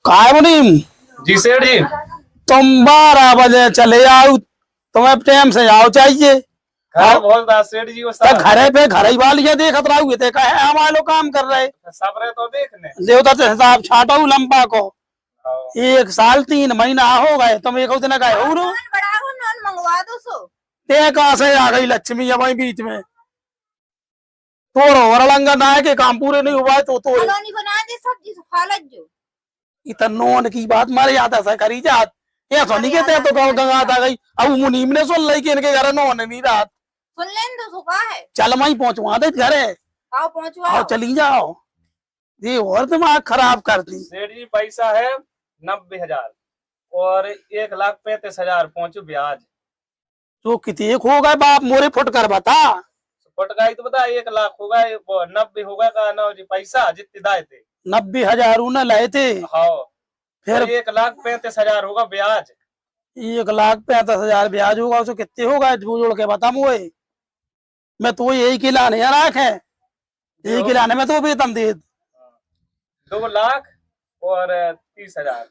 काय मुनीम जी सेठ जी। तुम 12 बजे चले आओ, तुम्हें टाइम से आओ चाहिए। घर बहुत था सेठ जी। वो सब घरे पे घर ही वाली देखत रहोगे ते कहे हमारे लोग काम कर रहे सब रहे तो देखने देवता से हिसाब छाटो लंबा को। हाँ। 1 साल 3 महीना हो गए, तुम एक दिन गए हो रो मंगवा दो सो। ते कहां से आ गई लक्ष्मी अब बीच में तो और लंगा ना है कि काम पूरे नहीं हुआ है तो कॉलोनी बना दे, सब्जी सुखा लज्जो। इतनोन की बात मारे आता से करी जात ये सोनी के ते तो गाँव गंगा आ गई। अब मुनीम ने सुन ली कि इनके घर नौन नहीं रात सुन लेन दो सुखा है। चल मैं पहुंचवा दे घरे। आओ पहुंचवाओ। आओ चली जाओ जी और दिमाग खराब कर दी। सेठ जी पैसा है 90,000 और 1,35,000 पहुंचो ब्याज। तो कितने हो गए बाप मोरे फुट कर बता। फट गई तो बता 1,00,000 हो गए, 90 हो गए का ना जी पैसा जितने दाए थे। 90,000 न लाए थे। हाँ फिर 1,35,000 होगा ब्याज। 1,65,000 ब्याज होगा उसको कितने होगा जोड़ के बता मुझे। मैं तो यही खिलाने रख है, यही खिलाने में तो वेतन दे 2,30,000।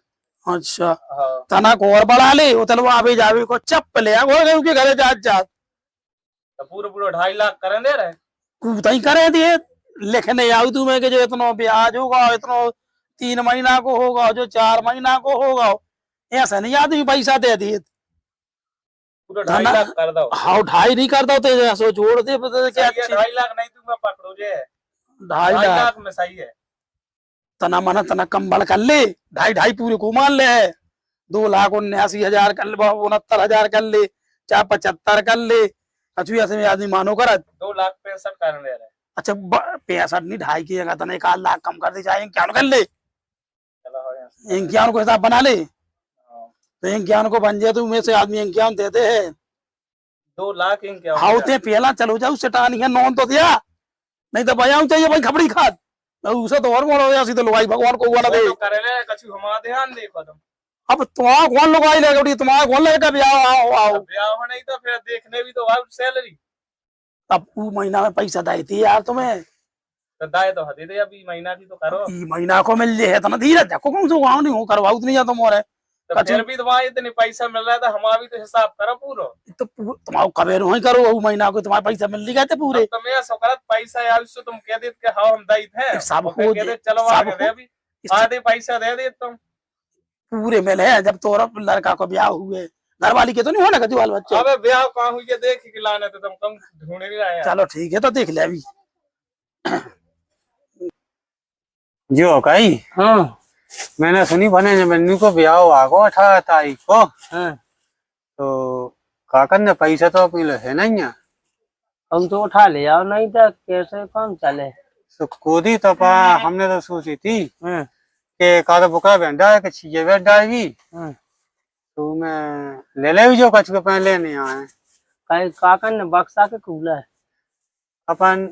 अच्छा हाँ तना को और बढ़ा ले उतल आवे जावे को चप ले उनके घरे जात जात तो पूरे पूरे 2.5 लाख करें दे रहे। कूता ही करे दिए लिखने आऊ तू मैं कि जो इतना ब्याज होगा इतना 3 महीना को होगा जो 4 महीना को होगा ऐसा नहीं आदमी पैसा दे दिए पूरा 2.5 लाख कर दो। हाँ 2.5 नहीं करता तो ऐसा जोड़ दे क्या 2.5 लाख नहीं दूंगा पकड़ो जे 2.5 लाख 2.5 लाख में सही है। तना मना तना कम्बल कर ले 2.5 पूरे को मान ले 2,79,000 कर ले 69,000 कर ले चाहे 75 कर ले अच्छी ऐसे में आदमी मानो कर 2,65,000 कर दे रहे। अच्छा 65 नहीं 2.5 की जगह तना 1 लाख कम कर दे चाहे क्या कर ले चलो हो यहाँ। 51 को हिसाब बना ले हाँ। तो 51 को बन जाए तो में से आदमी 51 देते हैं 2 लाख क्या हो हाँ गया? ते पहला चलो जाओ सटानी है नॉन तो दिया नहीं तो बजाऊ चाहिए भाई खबड़ी खाद उसे तो और मोड़ हो तो लुगाई भगवान को वाला दे वो तो करे ले कछु हमारा ध्यान देखो तुम। अब तुम्हारा कौन लुगाई लेगा तुम्हारा कौन लेगा ब्याह आओ आओ अब ब्याह हो नहीं तो फिर देखने भी तो आओ सैलरी। अब वो महीना में पैसा दाई थी यार तुम्हें तो दाए तो हदे दे अभी महीना की तो करो। ई महीना को मिल जाए तो ना धीरे देखो कौन से गाँव नहीं हो करवाऊ नहीं जाता मोरे तो फिर भी तुम्हारा इतने पैसा मिल रहा है तो हमारा भी तो हिसाब करो पूरा। तो तुम्हारा कबेर वही करो वो महीना को तुम्हारे पैसा मिल गए थे पूरे तो मैं सोकरत पैसा यार उससे तुम कह देते कि हाँ हम दायित हैं सब फिर हो कह दे चलो सब आगे दे हो अभी आधे पैसा दे दे तुम। पूरे मिले हैं जब तोरा लड़का को ब्याह हुए घर वाली के तो नहीं होना कभी बाल बच्चे अबे ब्याह कहाँ हुई है देख के लाने तो तुम कम ढूंढ नहीं रहे हैं। चलो ठीक है तो देख ले अभी जो कही हाँ मैंने सुनी बने मन्नू को ब्याह आगो 18 तारीख को। हाँ तो काकन ने पैसा तो अपने है नहीं है हम तो उठा ले आओ नहीं तो कैसे काम चले। तो कोदी तो पा हमने तो सोची थी हाँ, कि कादा बुका बेंडा है कि चीजें बैठ डालेगी हाँ। तो मैं ले ले भी जो कछ के पहले लेने आए कहीं काकन ने बक्सा के कूला है अपन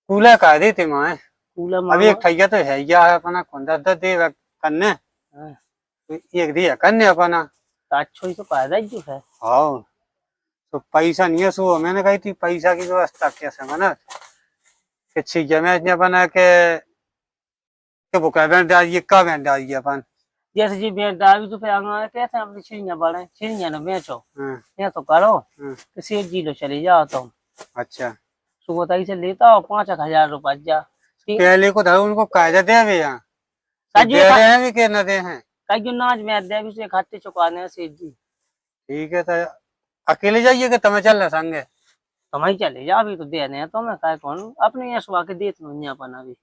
कूला का दी थी माए कूला अभी एक ठैया तो है या है अपना कुंदा दे दे कन्ने हाँ। तो एक दिया कन्ने अपना तो अच्छो ही तो फायदा जो है। हाँ तो पैसा नहीं है सो मैंने कही थी पैसा की व्यवस्था कैसे बना कि चीजें मैं इतने बना के बुका बैंड डालिए का बैंड डालिए अपन जैसे जी बेच डाली तो फिर आगे कैसे अपनी चिड़िया बढ़े चिड़िया ने बेचो हाँ, ये तो करो हाँ। तो सेठ जी लो चले जाओ तुम अच्छा सुबह तक से लेता हो 5,000 रुपया जा पहले को धरो उनको कायदा दे भी यहाँ काजू दे रहे हैं भी के न दे हैं काजू नाच में दे भी से खाते चुकाने हैं सेठ जी। ठीक है तो अकेले जाइए कि तुम्हें चल रहा संगे तुम ही चले जाओ अभी तो देने हैं तुम्हें काय कौन अपने यहाँ सुबह के देते नहीं अपन अभी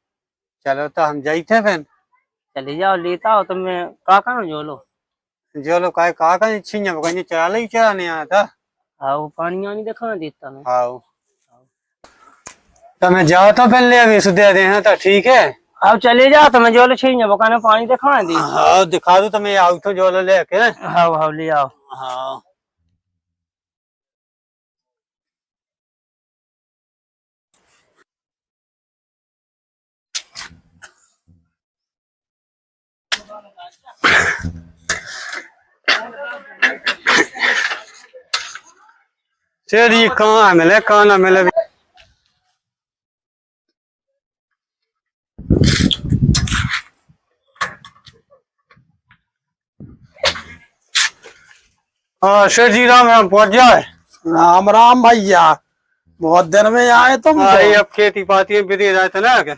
चलो तो हम जाते हैं फिर चले जाओ लेता हो तुम्हें काका ना जो लो जो लोग काय कहा का छिंजा बगैर चला ही चला नहीं आया था हाँ वो पानी वानी दिखाना देता मैं। हाँ तो मैं जाओ तो पहले अभी सुधे दे तो ठीक है। अब चले जाओ तो मैं जो लो छिड़िया बकाने पानी दिखा दी। हाँ दिखा दू तो मैं आऊ तो जो लेके हाँ हाँ ले आओ। हाँ सेठ जी कहाँ मिले कहाँ ना मिले हाँ सेठ जी राम राम, पहुंच जाए। राम राम भैया, बहुत दिन में आए तुम तो। अरे अब खेती पाती में बिजी रहते ना,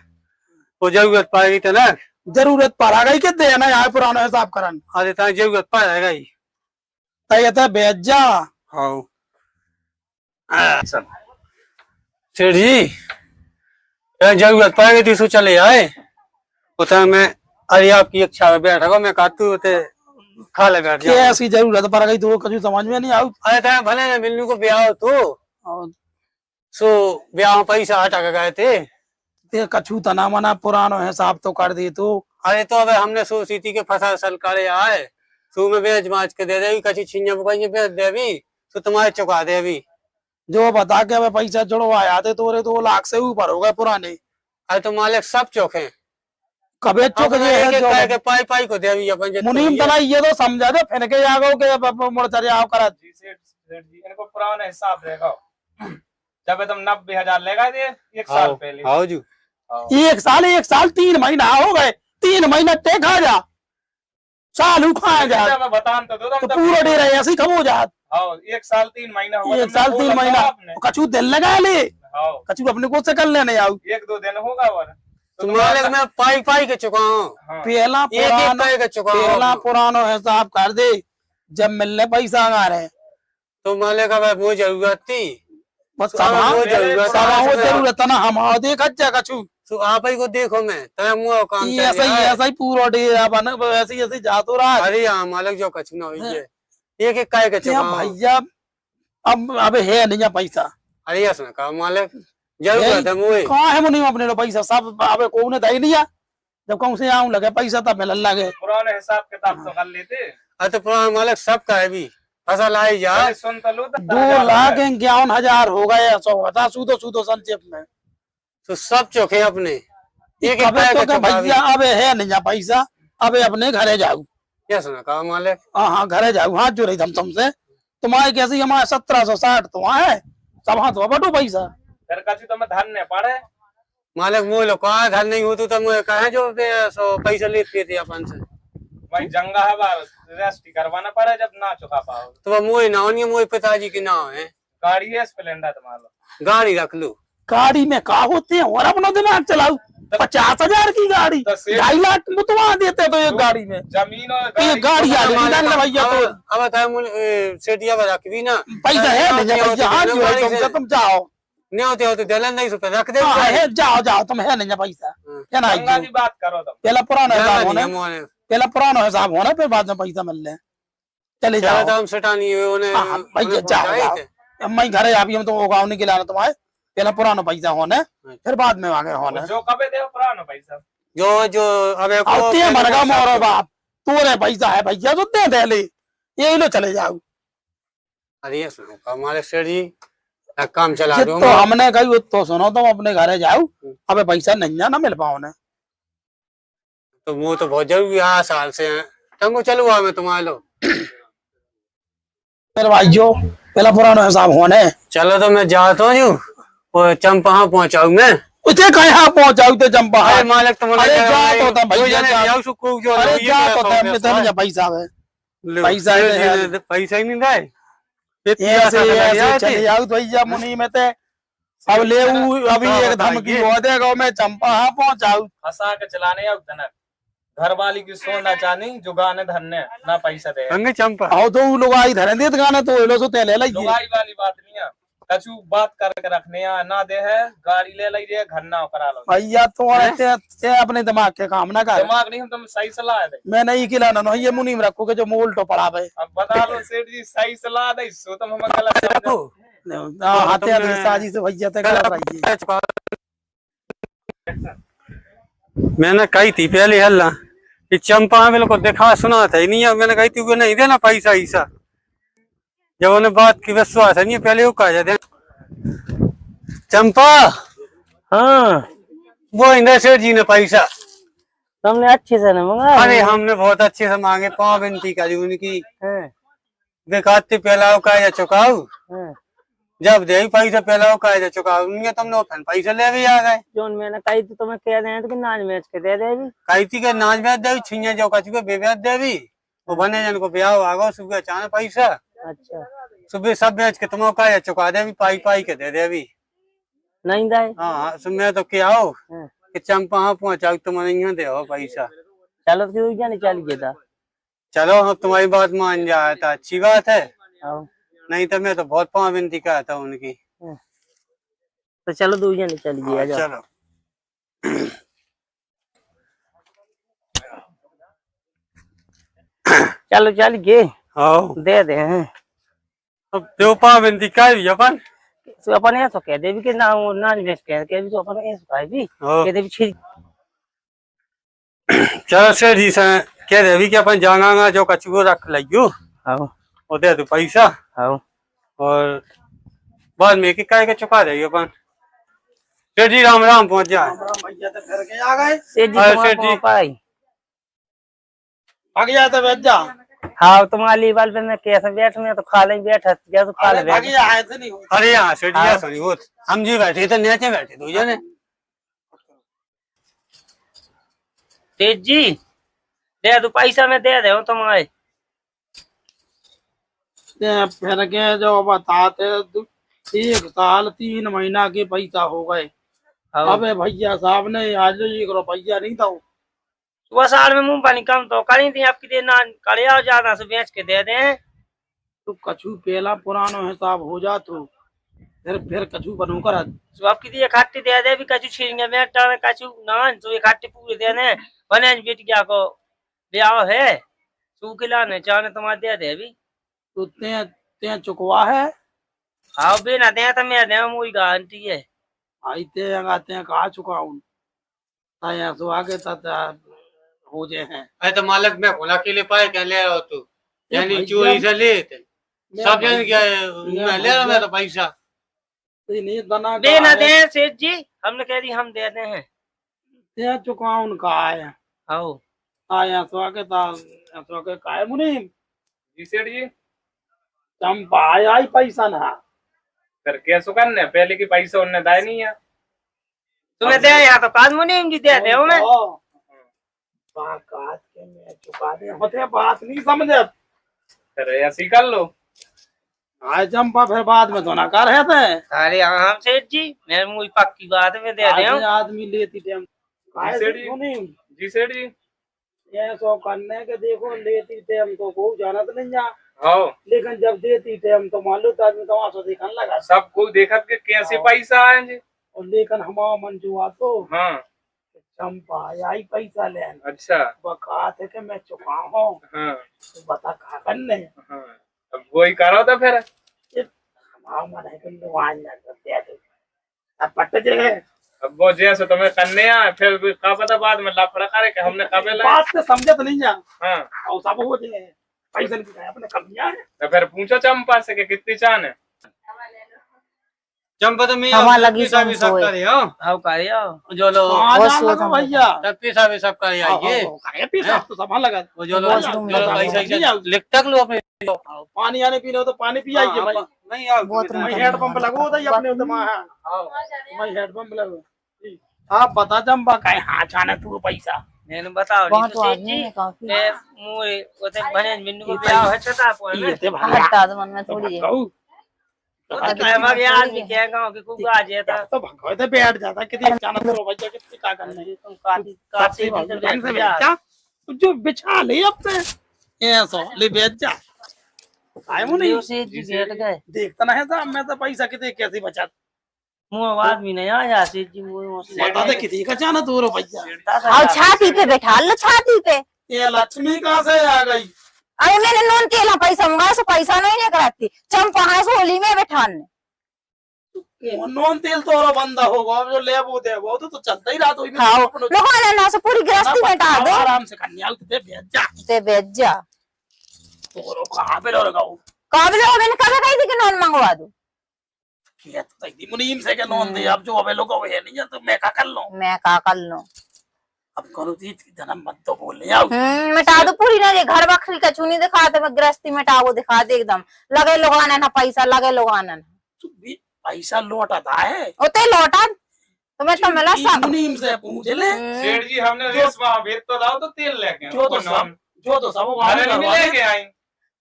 वो जरूरत पड़ेगी तो ना। जरूरत पड़ा गई कि देना यहाँ पुराना हिसाब करन। अरे ताकि जरूरत पड़ेगा ही। तय तो बेच जा। हाँ सेठ जी, अगर जरूरत पड़ेगी तो इसको चले आए। उतना मैं अरे आपकी इच्छा में बैठा मैं काटू ते खा ले बैठ क्या जाओ। ऐसी जरूरत पड़ गई तो कुछ समझ में नहीं आऊ। अरे ताकि भले ना मिलने को ब्याह हो तो सो ब्याह में पैसा हटा के गए थे। ते कछु तना मना पुरानो हिसाब तो कर दे तो। अरे तो अब हमने सोची थी कि फसल सल करे आए सो में बेच माच के दे देवी, कची छिंजा बुकाई बेच देवी तो तुम्हारे चुका देवी। जो बता के हमें पैसा जुड़वाया थे तोरे 2 लाख से ऊपर हो गए पुराने। अरे तो मालिक सब चौके कबे चुक अपने गए एक-एक जो करके पाई पाई को देवी अपन जितना मुनीम ही है। तना ये तो समझा दे फिर के जागो के अब मुड़ चले आओ कर। जी सेठ जी इनको पुराना हिसाब देगा। जब तुम 90,000 लेगा ये 1 साल पहले। आओ जी। 1 साल 3 महीना हो गए। 3 महीना टेका जा साल उखा जा मैं बतान तो दो तो पूरा डेरा ऐसे खबो जात। हाँ 1 साल 3 महीना होगा। 1 साल 3 महीना कछु दिल लगा ले, हाँ कछु अपने को से कर लेने आओ। 1-2 दिन होगा और तो मालिक मैं पाई पाई के चुका हूँ। हाँ पहला एक एक पुराना पाई के चुका पहला हूँ। पुरानो हिसाब कर दे, जब मिलने पैसा आ रहे तो मालिक अब वो जरूरत थी बस तो अब वो जरूरत ना हम आओ देख अच्छा कछु तो आप ही को देखो मैं तय मुँह काम चल ऐसा रहा है। ही पूरा डेरा बन ऐसे ऐसे जा तो रहा। अरे हाँ मालिक जो कछु ना हुई है एक एक काय के चुका हूँ। भैया अब है नहीं पैसा। अरे यस ना कहा मालिक जरूरत है मुझे। कहाँ है मुनीम अपने लो पैसा सब अब को ने दे दिया। जब कहूँ से आऊँ लगे पैसा तब मिलन लगे। पुराने हिसाब किताब तो कर लेते। अरे तो पुराना मालिक सबका है भी फसल आई जा। अरे सुन तो लो 2,51,000 हो गए। 100 बता सूदो संक्षेप में तो सब चौके अपने एक एक कबे काय तो के के चुका भैया अब है नहीं पैसा। अब अपने घरे जाऊ। यस ना कहा मालिक। हाँ घरे जाऊ हाथ जोड़े हम तुमसे। तुम्हारे कैसी हमारे 1760 तो है सब हाथ बटो पैसा। घर का तो मैं धन नहीं पड़े। मालिक मोह लो कहा घर नहीं हो तो मुझे कहे जो सो पैसा लेते थे अपन से भाई जंगा है बार रजिस्ट्री करवाना पड़े जब ना चुका पाओ। तो वह मोह ना होनी मोह पिताजी के नाम है। गाड़ी है स्प्लेंडर तुम्हारा। गाड़ी रख लो। गाड़ी में का होते हैं और अपना दिमाग चलाऊ। 50,000 की गाड़ी तो सेठ- 2.5 लाख मुतवा देते तो एक गाड़ी में जमीन और ये गाड़ी आ जाएगी ना भैया तो अब सेठिया रख भी ना पैसा है नहीं भैया हाथ जोड़े तुमसे तुम जाओ। नहीं होते होते दलन नहीं सुते रख दे। हाँ है जाओ तुम है नहीं पैसा क्या ना जंगा की बात करो तुम। पहला पुराना हिसाब होना मोने पहला पुराना हिसाब होना फिर बाद में पैसा मिलने चले जाओ। हम सेठानी हाँ, भैया जाओ मैं घरे अभी हम तो गाँव नहीं गिला तुम्हारे पहला पुराना पैसा होने फिर बाद में आगे होने जो कबे दे पुराना पैसा। जो जो अबे आते मरगा मोरो बाप तोरे पैसा है भैया तो दे ले यही लो चले जाओ। अरे ये सुनो हमारे सेठ जी एक काम चला दो। तो हमने कही तो सुनो तुम अपने घरे जाओ अबे पैसा नहीं ना मिल पाओ ने तो वो तो बहुत जरूरी है साल से टंगो चलो मैं तुम्हारे लो फिर भाइयों पहला पुराना हिसाब होने चलो तो मैं जाता हूँ वो चंपा पहुंचाऊ मैं उसे कहाँ पहुंचाऊ तो चंपा अरे मालिक अरे जा तो भैया अरे जा तो पैसा पैसा है पैसा है पैसा ही नहीं दे ऐसे चले जाओ तो भैया मुनी में ते अब ले अभी एक धमकी हो देगा मैं चंपा हाँ पहुंचाऊ हंसा के चलाने अब धनक घर वाली की सोना चाहनी जो गाने धरने ना पैसा दे। अंगे चंपा आओ तो लोग आई धरे दे गाना तो लो सो ते ले लइए लुगाई वाली बात नहीं है। कछु बात करके रखने ना दे है गाड़ी ले लीजिए घर ना करा लो। भैया तो ते अपने दिमाग के काम ना कर दिमाग नहीं हम तुम सही सलाह दे। मैं नहीं खिलाना ना ये मुनीम रखो के जो मोल तो पड़ा भाई अब बता लो सेठ जी सही सलाह दे सो तुम हमें गलत समझो। हाथे साजी से भैया ते कर रही मैंने कही थी पहले हल्ला कि चंपा मेरे को देखा सुना था ही नहीं है। मैंने कही थी वो नहीं देना पैसा ईसा जब उन्हें बात की विश्वास है नहीं पहले वो कहा जाते चंपा। हाँ वो इंद्र सेठ जी ने पैसा तुमने अच्छे से ना मंगा। अरे हमने बहुत अच्छे से मांगे 5 विनती करी उनकी हाँ, बेखाती पहलाओ का चुकाऊ हाँ। जब दे पैसा पहलाओ का चुकाऊ उनके तुमने फिर पैसा ले भी आ गए। जो मैंने कही तो तुम्हें कह रहे हैं तो कि नाच मैच के दे देगी। कही थी कि नाच ब्याज देवी छिया जो कछु के बेब्याज देवी वो बने जन को ब्याह आ गो सुबह अचानक पैसा अच्छा सुबह सब बेच के तुम का चुका दे, अभी पाई पाई के दे दे अभी। नहीं दाए। हाँ सुबह तो क्या हो हाँ। कि चंपा हाँ पहुंचा तुम नहीं दे हो पैसा। चलो तो नहीं चलिए था। चलो हम तुम्हारी बात मान जाए तो अच्छी बात है, आओ नहीं तो मैं तो बहुत पाँव विनती करता हूँ उनकी। तो चलो दो जने चलिए। आ जाओ। चलो चलो चलिए आओ दे दे हैं। अब दो पाँव विनती कर अपन। तो अपन ऐसा कह दे भी कि ना वो ना बेच के भी तो अपन ऐसा कह भी हाँ। कह दे भी छिड़। चलो सेठ जी से कह दे भी कि अपन जाना जो कचुओ रख लियो आओ और दे दो पैसा, आओ और बाद में कि कह के चुका दे अपन। सेठ जी राम राम पहुंच जाए। भैया तो घर के आ गए, सेठ जी अरे तुम्हारे सेठ जी। पाई। भाग गया तो बैठ जा। हाँ तुम्हारी बाल पे मैं कैसे बैठ में तो खा ले बैठ गया तो खा ले अरे भाग बैठ। गया ऐसे नहीं होता। अरे यहाँ सेठ जी ऐसा नहीं होता, हम जी बैठे तो नीचे बैठे दो जने। सेठ जी दे दो पैसा मैं दे दे तुम्हारे। ते फिर के जो बताते 1 साल 3 महीना के पैसा हो गए। आओ अबे भैया साहब ने आज 1 रुपया नहीं था। सुबह साल में मूंग पानी कम तो करी थी आपकी देना करे और ज्यादा से बेच के दे दें। तो कछु पहला पुरानो हिसाब हो जा तो फिर कछु बनू कर। तो आपकी दी एक हाटी दे दे भी कछु छीनेंगे मैं टाने कछु नान तो एक हाटी पूरे दे दे बने बेटिया को ब्याह है सू खिलाने चाने तुम्हारे दे दे अभी। तो ते चुकवा है हाँ बिना दे तो मैं दे मुई गारंटी है। आई ते आते कहा चुकाऊं ताया सो आगे ता हो जे हैं। अरे तो मालिक मैं भोला के लिए पाए क्या ले रहा हो तू, यानी भैया, चोरी से ले सब जन क्या मैं ले रहा हूँ मैं तो पैसा। नहीं दना बिना दे सेठ जी हमने कह दी हम दे दे हैं। ते चुकाऊं कहा है आओ आया सो आगे काय मुनीम जी सेठ जी। चंपा आया ही पैसा ना फिर कैसे करने, पहले की पैसा उनने दाए नहीं है। तुम्हें दे यहाँ तो पाँच मुनीम जी दे दे मैं। बात के मैं चुका दे होते बात नहीं समझे। फिर ऐसी कर लो। आज चंपा फिर बाद में तो ना कर है थे। अरे हाँ सेठ जी मैं मुई पक्की बात में दे दे आदमी लेती टाइम सेठ जी। मुनीम जी सेठ जी। ये सो करने के देखो लेती टाइम तो को जाना तो नहीं जा, हाँ लेकिन जब देती टाइम तो मान लो तो आदमी तमाशा देखने लगा। सब कुछ देखत के कैसे पैसा आए जी। और लेकिन हमारा मन जुआ तो हाँ चंपा आई पैसा लेन अच्छा। बका थे कि मैं चुका हूँ हाँ तो बता कहा करने हाँ अब वही करो तो फिर हमारा मन है कि नुआन ना करते थे अब पट जे अब वो जैसे तुम्हें करने आए फिर भी का पता बाद में लाफड़ा करे कि हमने कब लाए। बात से समझे तो नहीं जा हाँ और सब हो जाए पैसा नहीं दिखाया अपने कमियां है। तो फिर पूछो चंपा से कि कितनी चान है। चंपा तो मैं हवा लगी पैसा भी सब सोए। करे हो आओ करियो जो लो कहाँ बहुत जान सोच लगा हम भैया तब पैसा भी सब करे आइए। करे पैसा तो सब लगा वो जो लो वॉशरूम में पैसा जाओ। लिख तक लो अपने। पानी आने पीने हो तो पानी पी आइए भाई। नहीं आओ बहुत मैं हेड पंप लगो तो अपने उधर मैं हेड पंप लगो। आप बता चंपा कहीं हाँ जाने तू पैसा मैंने बताओ वहाँ नहीं तो तो सेठ आदमी जी है काफी। मैं मुए ओते बने बिन्नू को ब्याह है छता पर ये में ते हटा दो मन में थोड़ी है। कहूँ तो टाइम गया आदमी क्या गांव के कुछ आ जाता तो भगवान तो बैठ जाता कितनी जाना तो भैया कितनी क्या करना है तुम काटी सबसे काटी ढंग से बेचा जो बिछा ले अपने ये सो ले बेच जा आए मुंह नहीं सेठ जी बैठ गए देखता ना है साहब मैं तो पैसा कितने कैसे बचा मुंह आदमी नहीं आया सेठ जी मुंह बता दे कितनी का जाना तू रो भैया और छाती पे बैठा लो छाती पे। ये लक्ष्मी कहाँ से आ गई। अरे मैंने नोन तेला पैसा मंगा सो पैसा नहीं कराती चंपा है सोली में बैठाने। नॉन तेल तो और बंदा होगा जो ले वो दे वो तो चलता ही रहा तो हाँ लोगों ना से पूरी गृहस्थी में डाल दे आराम से कन्याल कितने बेच जा ते बेच जा। तो कहाँ पे रो गाओ काबिल हो मैंने कहा कही थी कि नॉन मंगवा दो। ये तो दी मुनीम से के नॉन दे अब जो अबे लोग है नहीं है तो मैं क्या कर लूं। मैं का कर लूं अब करो तीज की जन्म मत तो बोल आओ मिटा दो पूरी ना ये घर बखरी का चुनी दिखाते मैं गृहस्थी मिटा वो दिखा दे एकदम लगे लोग आने ना पैसा लगे लोग आने तू भी पैसा लौटाता है उते लौटा तुम्हें तो मिला सब। मुनीम से पूछ ले सेठ जी हमने रेस वहाँ भेज तो लाओ तो तेल लेके जो तो सब अरे नहीं लेके आई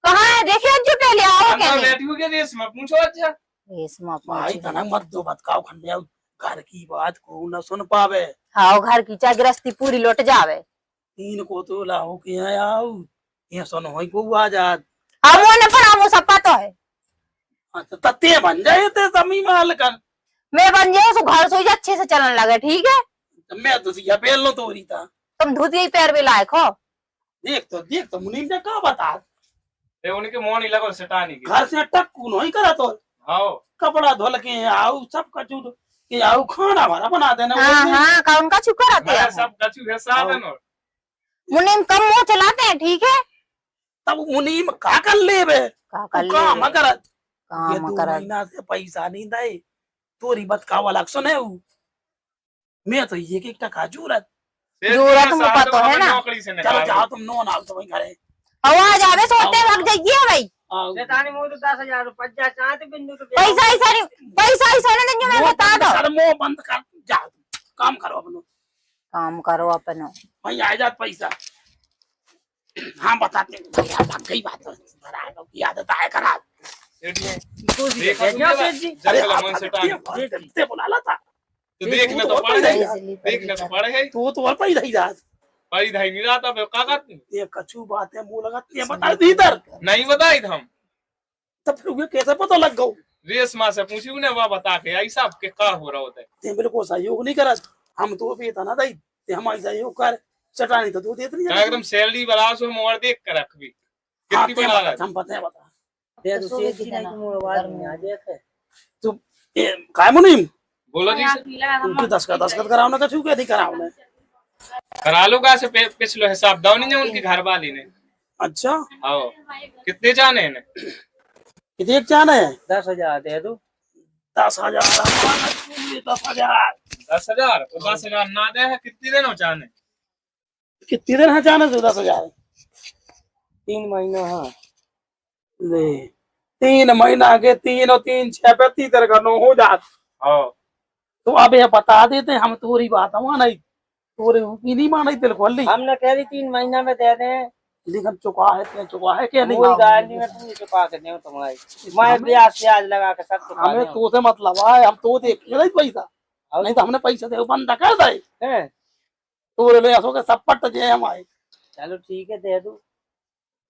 कहाँ है देखिए जो पहले आओ अंदर कहने बैठी हुई रेस में पूछो अच्छा। रेशमा भाई पहुंची तना मत दो बताओ खंडे घर की बात को न सुन पावे। हाँ घर की चाहे गृहस्थी पूरी लौट जावे। तीन को तो लाओ के आओ ये सुन होई को आजाद हम ने पर हम सब पता है अच्छा तत्ते बन जाए ते जमी माल कर मैं बन जाऊँ तो घर सोच अच्छे से चलने लगे ठीक है। मैं तो सिया पहल लो तोरी था तुम धोती ही पैर में लायक हो। देख तो मुनीम ने का बता ये उनके मोन ही लगो सटानी की। घर से टक्कू नहीं करा तो आओ कपड़ा धोल के आओ सब कचू के आओ खाना हमारा बना देना हाँ हाँ कौन का चुका रहते मैं हैं सब कछु है साधन और मुनीम कम मुंह चलाते हैं ठीक है। तब मुनीम का कर ले बे का कर ले काम कर ये काम 2 कर महीना से पैसा नहीं दे तोरी बत का वाला सुने मैं तो ये एक टका जरूरत जरूरत तुमको पता है ना। नौकरी से चलो निकाल जाओ तुम नो ना तो वहीं घरे आवाज आवे सोते वक्त जाइए भाई आओ शैतानी मुंह तो 10,000 रुपया जा चाहते बिंदु तो पैसा ऐसा नहीं जो मैं बता दो सर मुंह बंद कर जाओ काम करो अपनो काम करो अपनो वहीं आ जात पैसा हाँ बताते भाग गई बात की आदत आया करा अरे से बुला ला था तो देखने तो पड़ गई देखने तो पड़ गई तो और पैदा ही जात पड़ी धाई नहीं रहा था क्या करती ये कछु बातें मुंह लगाती है बता दी इधर नहीं बताई था हम तब फिर ये कैसे पता लग गो रेस माँ से पूछी उन्हें वह बता के ऐसा के क्या हो रहा होता है ते मेरे को सहयोग नहीं करा हम तो भी था ना दई ते हम सहयोग कर चटानी तो दो देत नहीं एकदम सैलरी बढ़ा सो हम और देख कर रख भी कितनी बढ़ा रहा है हम पता है बता तो ये काय मुनीम बोलो जी उनकी दस्खत कराओ ना कछु के नहीं कराओ ना करा लो का से पिछलो हिसाब दाव नहीं है उनके घर वाली ने। अच्छा आओ कितने जाने हैं कितने चाहना है 10,000 दे दो 10,000 10,000 10,000 तो 10,000 ना दे है कितनी दिन हो चाहने कितने दिन है चाहना तो 10,000 3 महीना। हाँ ले 3 महीना के 3 और 3 6 35 का नो हो जात आओ तो अब ये बता देते हम तोरी बात हुआ नहीं तोरे की नहीं मानी बिल्कुल नहीं हमने कह दी 3 महीना में दे दें लेकिन चुका है क्या नहीं कोई गारंटी में तुम चुका के नहीं तुम्हारी मैं ब्याज लगा के सब चुका हमें तो से मतलब है हम तो देख नहीं पैसा नहीं तो हमने पैसा दे बंद कर दे हैं। तोरे ले असो के सब पट जे हमारे चलो ठीक है दे दो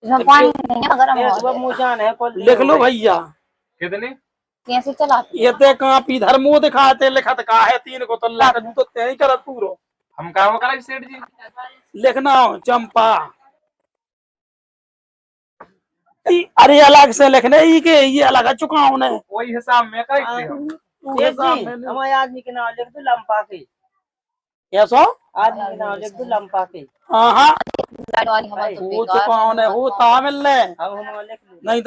इसमें पानी नहीं है अगर हम सुबह मुझान है कोल लिख लो भैया कितने कैसे चलाते ये ते कापी इधर मुंह दिखाते लिखत का है 3 को तो लाख तो ते ही करत पूरो हम काम करें सेठ जी लिखना चंपा अरे अलग से लिखने ही के ये अलग है चुका हूं वही हिसाब में करेंगे हम हमारे आदमी के नाम लिख दो लंपा के कैसो आदमी के नाम लिख दो लंपा के हाँ वाली हमारी तो वो बेकार चुका हूं वो ता मिल ले अब हम लिख लो नहीं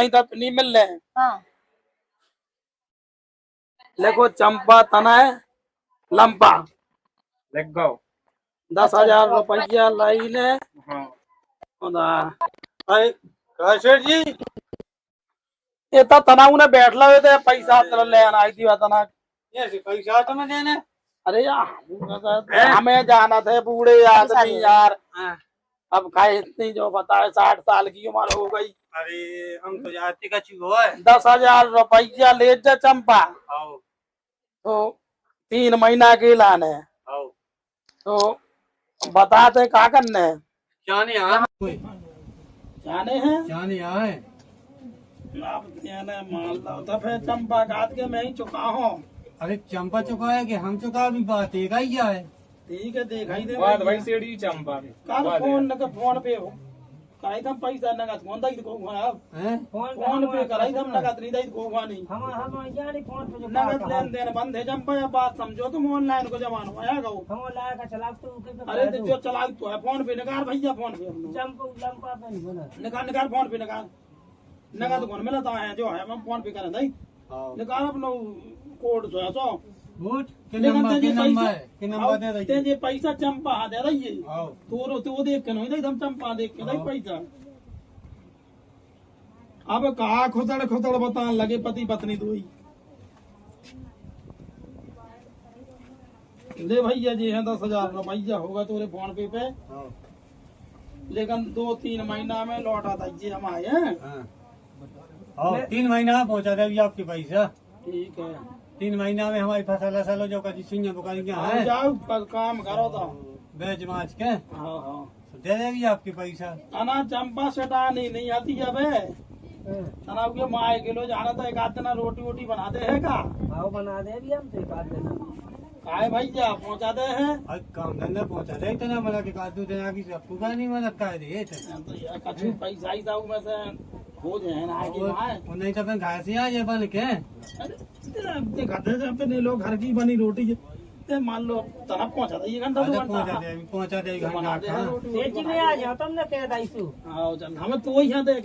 था नहीं मिल ले हाँ लिखो चंपा तना है लंपा लिख गो 10,000 रुपया लाई ले सेठ जी ये तो तनाव ने बैठला हुए थे पैसा तेरा ले आना आई थी तना ये पैसा तो मैं देने अरे यार हमें जाना थे बूढ़े आदमी यार अब खाए इतनी जो बताए 60 साल की उम्र हो गई अरे हम तो जाते का चीज है 10,000 रुपया ले जा चंपा आओ तो 3 महीना के लाने आओ तो बताते क्या करने जाने यहाँ जाने हैं जाने यहाँ है आप जाने माल लाता फिर चंपा काट के मैं ही चुका हूँ अरे चंपा चुका है कि हम चुका भी बात एक ही है ठीक है दिखाई दे बात भाई सेठ जी चंपा काल फोन न फोन पे हो कराई थम पैसा नगद फोन दई को खाना हैं फोन पे कराई थम नगद नहीं दई को खानी हम जाने फोन पे जो नगद लेन देन बंद है चंपा या बात समझो तुम ऑनलाइन को जमाना आया गो हम लाया का चला तो अरे तो जो चला तो है फोन पे निकाल भैया फोन पे अपना चंपा लंपा पे नहीं बना निकाल फोन पे निकाल नगद कौन मिलता है जो है हम फोन पे करें दई निकाल अपना कोड जो है सो वोट के नंबर है के नंबर दे दे ते जे पैसा चंपा दे रही आओ तो देख के नहीं दई हम चंपा देख के दई पैसा अब कहा खुदड़ बताने लगे पति पत्नी दोई ले भैया जी है 10,000 रुपया होगा तोरे फोन पे आओ लेकिन 2-3 महीना में लौटा दीजिए हम आए हैं। और 3 महीना में पहुंचा देगी आपके पैसा। ठीक है 3 महीना में हमारी फसल असल जो कभी सिंह बुखारी क्या है जाओ काम करो तो। बेच माच के हाँ हाँ दे देगी आपके पैसा। तना चंपा सटानी नहीं आती है बे। तना के माए किलो जाना था एक आध दिन रोटी वोटी बना दे है का। आओ बना दे अभी हम तो एक आध दिन। काय भैया पहुंचा दे हैं। आज काम धंधा पहुंचा दे इतना मना के कादू देना की सबको का नहीं मदद कर दे तो यार कछु पैसा ही था में से हो जाए ना आगे माए। वो नहीं तो अपन घास ही आ जाए बन के। अरे गधे से अपने लोग घर की बनी रोटी ते मान लो तना पहुंचा दे ये घंटा 2 घंटा पहुंचा दे बना दे घंटा। रोटी सेठ जी में आ जाओ तुमने कह दाइसु आओ चल हमें तो यहाँ देख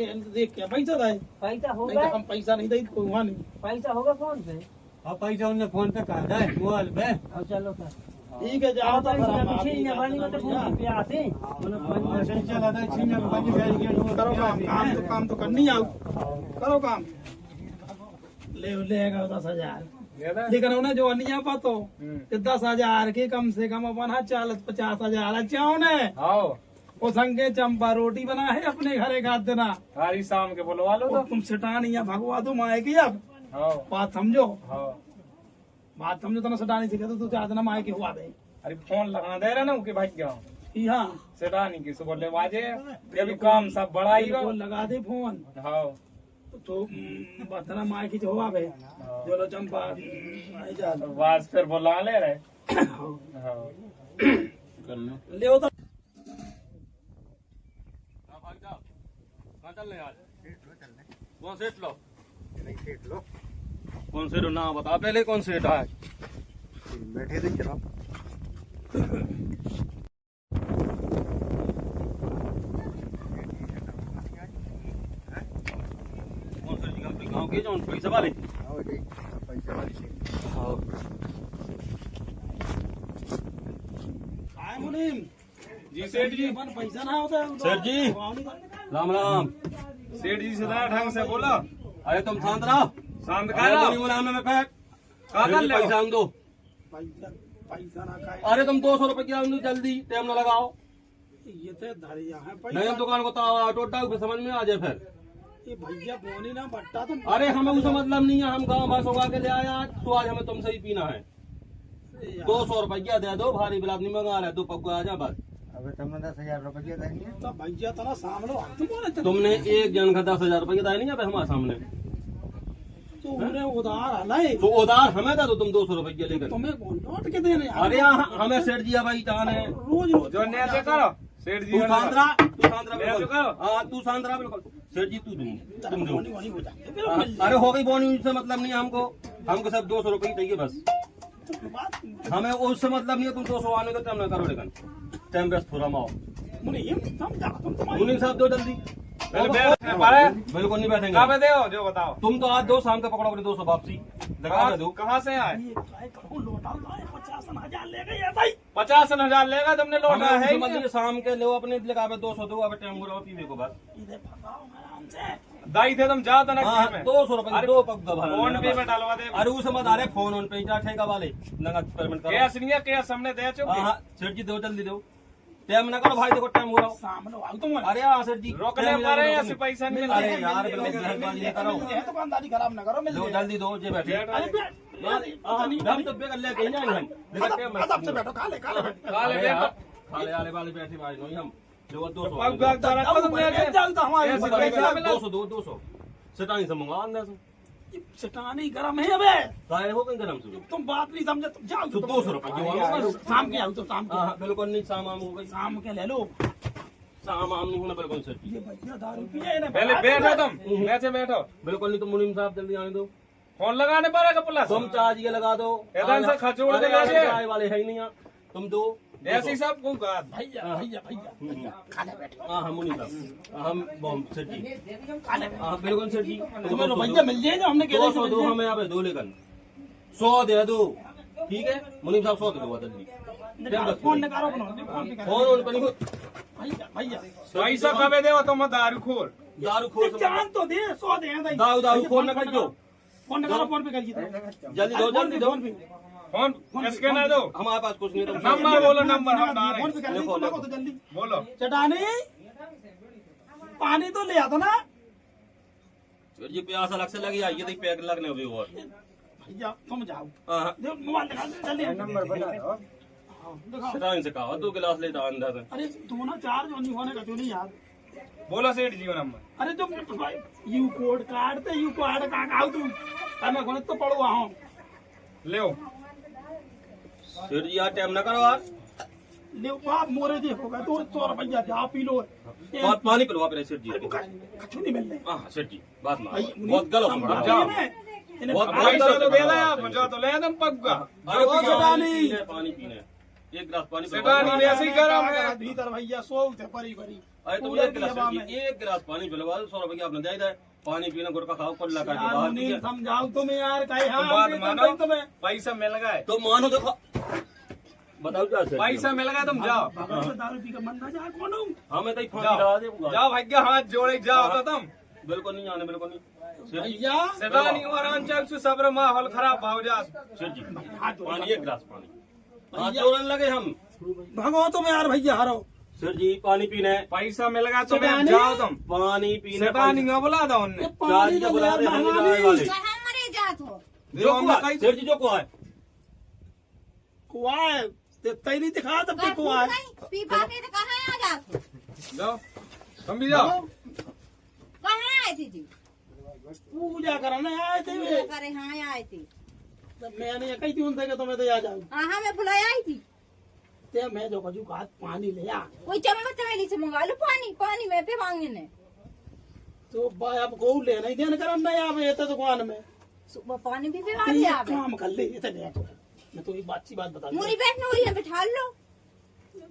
के पैसा दे पैसा नहीं होगा तो हम पैसा नहीं दे कोई वहाँ नहीं। पैसा होगा फोन पे। और पैसा उन्हें फोन पे कहा जाए मोबाइल पे। और चलो सर ठीक है जाओ तो फिर हम आगे मशीन बनी तो फोन पे आते चला था छिंजा में बनी भेज के करो काम तो करनी आओ करो काम लेगा 10,000 लेकिन उन्हें जो अनिया पातो 10,000 के कम से कम अपन 40-50,000 अच्छा ने वो संगे चंपा रोटी बना है अपने घरे खा देना। सारी शाम के बुलवा लो तो। तुम सटानी या भगवा दो माए की अब बात समझो तो ना सटानी सीखे तो तू चाह देना माए के हुआ दे। अरे फोन लगा दे रहे ना उनके भाई क्या हाँ सेटा नहीं किसी बोले बाजे अभी काम सब बड़ा ही वो लगा दे फोन हाँ तो बतना माए की जो हुआ बे जो लो चंपा आई जा बाज फिर बुला ले रहे हाँ ले तो कौन सेठ लो कौन सेठ ना बता पहले कौन सेठ है बैठे थे चलो कौन सेठ जी अपने गांव के जो पैसा वाले हाँ आए मुनीम जी सेठ जी अपन पैसा ना होता है सेठ जी राम राम सेठ जी से जरा ढंग से बोला। अरे तुम शांत रहो शांत अरे करो बोली बोला हमें पैक कहाँ कर ले पैसा हम दो पैसा ना खाए अरे तुम 200 रुपए की दो जल्दी टाइम न लगाओ ये तो धरिया है नहीं पैसा हम दुकान को टोटा समझ में आ जाए फिर ये भैया बोनी ना बट्टा तुम अरे हमें उसका मतलब नहीं है हम गाँव भैंस उगा के ले आया तो आज हमें तुमसे ही पीना है 200 रुपया दे दो भारी बिलाप नहीं मंगा रहे 2 पक्का आ जा बस अबे तुमने 10,000 रुपया देंगे तो भैया तो ना सामने तुम कौन है तुमने एक जन का 10,000 रुपया दिया नहीं है हमारे सामने तो उन्हें उधार हलाई तो उधार हमें था तो तुम 200 रुपया लेकर तुम्हें कौन लौट के देने अरे यहाँ हमें सेठ जी भाई जान है रोज रोज जो न्याय करो सेठ जी तू सांद्रा मैं बिल्कुल चुका। हाँ तू सांद्रा बिल्कुल सेठ जी तुम दो बोनी बोनी हो जाए फिर हाँ, मिल अरे हो गई बोनी उससे मतलब नहीं है हमको सब 200 रुपये ही चाहिए बस जाए बात हमें उससे मतलब नहीं है तुम 200 आने का टाइम ना करो लेकिन टाइम बेस्ट थोड़ा माओ मुनीम समझा तुम तुम्हारी मुनीम साहब दो जल्दी पहले बैठ पारे बिल्कुल नहीं बैठेंगे कहाँ पे दे हो जो बताओ तुम तो आज दो शाम का पकड़ो अपने 200 वापसी लगा दे दो कहाँ से आए ये काय कहूं लौटा लाए 50,000 ले गए भाई 50,000 लेगा तुमने लौटा हमें है उससे मतलब ये शाम के लो अपने लगा 200 दो अब टाइम बुलाओ पीवे को बस इधर फसाओ आराम से दाई थे तुम जाओ तो ना हाँ में 200 रुपये अरे, दो पक्का भरा फोन लेना पे बस। में डालवा दे अरे उसे मत अरे फोन ऑन पे जा ठेका वाले नगद पेमेंट करो कैश नहीं है कैश हमने दे चुके हाँ सेठ जी दो जल्दी दो टाइम ना करो भाई देखो टाइम हो रहा हो सामने आओ तुम अरे हाँ सेठ जी रोकने टाइम पा रहे हैं रोकने। ऐसे पैसा नहीं अरे मिलता यार बिल्कुल जल्दबाजी नहीं करो दुकानदारी खराब ना करो मिल दो जाए जल्दी दो जे बैठे हम तो बेकर लेके ही जाएंगे हम देखो टाइम अदब से बैठो खा ले काले अरे यार, देखो खाले आले वाले बैठे भाई नहीं हम जो 200 पग पग तो रखो तुमने ऐसे। जल्द हमारे ऐसे मतलब पैसा मिला 200 दो 200 सेटानी से मंगवा अंदर से सटानी गरम है अबे काहे हो गए गरम से तुम बात नहीं समझे तुम जाओ तो 200 रुपए जो होगा शाम के आओ तो शाम के हाँ बिल्कुल नहीं शाम आम हो गई शाम के ले लो शाम आम नहीं होना बिल्कुल सेठ ये भैया दारू पिए ना पहले बैठो तुम ऐसे बैठो बिल्कुल नहीं तो मुनीम साहब जल्दी आने दो फोन लगाने पड़ेगा प्लस तुम चार्ज ये लगा दो एकदम से खचोड़ अरे के ला दे। चाय वाले है ही नहीं यहाँ तुम दो ऐसे ही सब को कहा भैया भैया भैया भैया खाने बैठो हाँ हम मुनीम साहब हम बॉम सेठ जी खाने हाँ बिल्कुल सेठ जी तुम्हें रुपया मिल जाएगा हमने 200 दो हमें यहाँ पे दो लेकर 100 दे दो ठीक है मुनीम साहब 100 दे दो जल्दी फोन निकालो अपना फोन ऑन पर भैया भैया पैसा कबे दे तुम दारू खोर दारू खोल जान तो दे 100 दे दारू खोल न कर दो फोन निकालो फोन पे करिए जल्दी दो जल्दी दो फोन इसके ना दो हमारे पास कुछ नहीं तो नंबर बोलो नंबर हम डाल फोन रहे पे कर लिखो, लिखो तो जल्दी बोलो चटानी पानी तो ले आता ना फिर ये प्यास अलग से लगी आई, ये देख पैक लगने हुए और भैया तुम जाओ हाँ देखो मोबाइल दिखा दे, जल्दी नंबर बता दो। हाँ, दिखाओ। शैतान से कहा 2 गिलास लेता अंदर से। अरे तू ना चार जो नहीं होने का जो नहीं यार बोलो सेठ जी नंबर। अरे जो यू कोड काटते यू कार्ड का खाओ तू मैं गणित तो पढ़वा हूँ ले फिर जी यार टाइम ना करो यार, ले बाप मोरे देखोगा तो 100 रुपया जा पी लो बहुत पानी पिलवा पे सेठ जी। कछु नहीं मिल रहा हाँ सेठ जी बात मान, भाई, बहुत गलत हो रहा है। जाओ। बहुत पैसा तो दे दे जो तो ले दम पक्का। अरे ओ सेठानी। पानी पीने 1 गिलास पानी सेठानी पिलवा। वैसे ही गरम है। भीतर भैया सो थे परी परी अरे तुम कूलर 1 की गिलास हवा सेठ में। जी, 1 गिलास पानी पिलवा दो, 100 रुपया आपने दे दिया। पानी पीना गुड़ का खाओ कुल्ला करके यार बाहर मुनीम, दीजिए। समझाओ तुम यार कहीं हाँ बात हम मानो। तुम्हें पैसा मिल गए, तो मानो देखो बताओ क्या सेठ जी? पैसा मिल गया तुम जाओ भगत से दारू पी कर मन ना जाए कौन हूँ हाँ मैं तो ही फांसी जाओ। लगा दूंगा। जाओ भैया हाथ जोड़े जाओ तो तुम बिल्कुल नहीं आने, बिल्कुल नहीं सेठ जी। भैया सेठानी और अंचल से सब्र माहौल खराब हो जा। सेठ जी हाथ जोड़ पानी 1 गिलास पानी हाथ जोड़ने लगे हम। भगवान तुम यार भैया हारो सेठ जी पानी पीने, पैसा मिल गया तो सेठानी। जाओ तुम। पानी पीने सेठानी को बुला दो उनने पानी क्या तो बुला यार रहे हैं महंगा हमें नहीं। वाले कहाँ मरे जात हो जो हमने कही सेठ जी जो को है कुआ है देता ही नहीं दिखा तब भी कुआ है पी पा के तो कहाँ आ जात हो जाओ तुम भी जाओ। कहाँ आए थे जी पूजा करने आए थे वे करे हाँ आए थे तब मैंने कही थी उनसे कि तुम्हें तो आ जाऊँ हाँ मैं बुलाया आई थी ते मैं जो कजू का पानी ले आ कोई चम्मच चमेली से मंगा लो पानी पानी में पे मांगे ने तो भाई अब को ले नहीं देन करन नहीं आवे तो दुकान में सुबह पानी भी पिवा ये दिया आप काम कर ले इतने ले तो मैं तो एक अच्छी बात बता दूं मुरी बैठने हुई है बिठा लो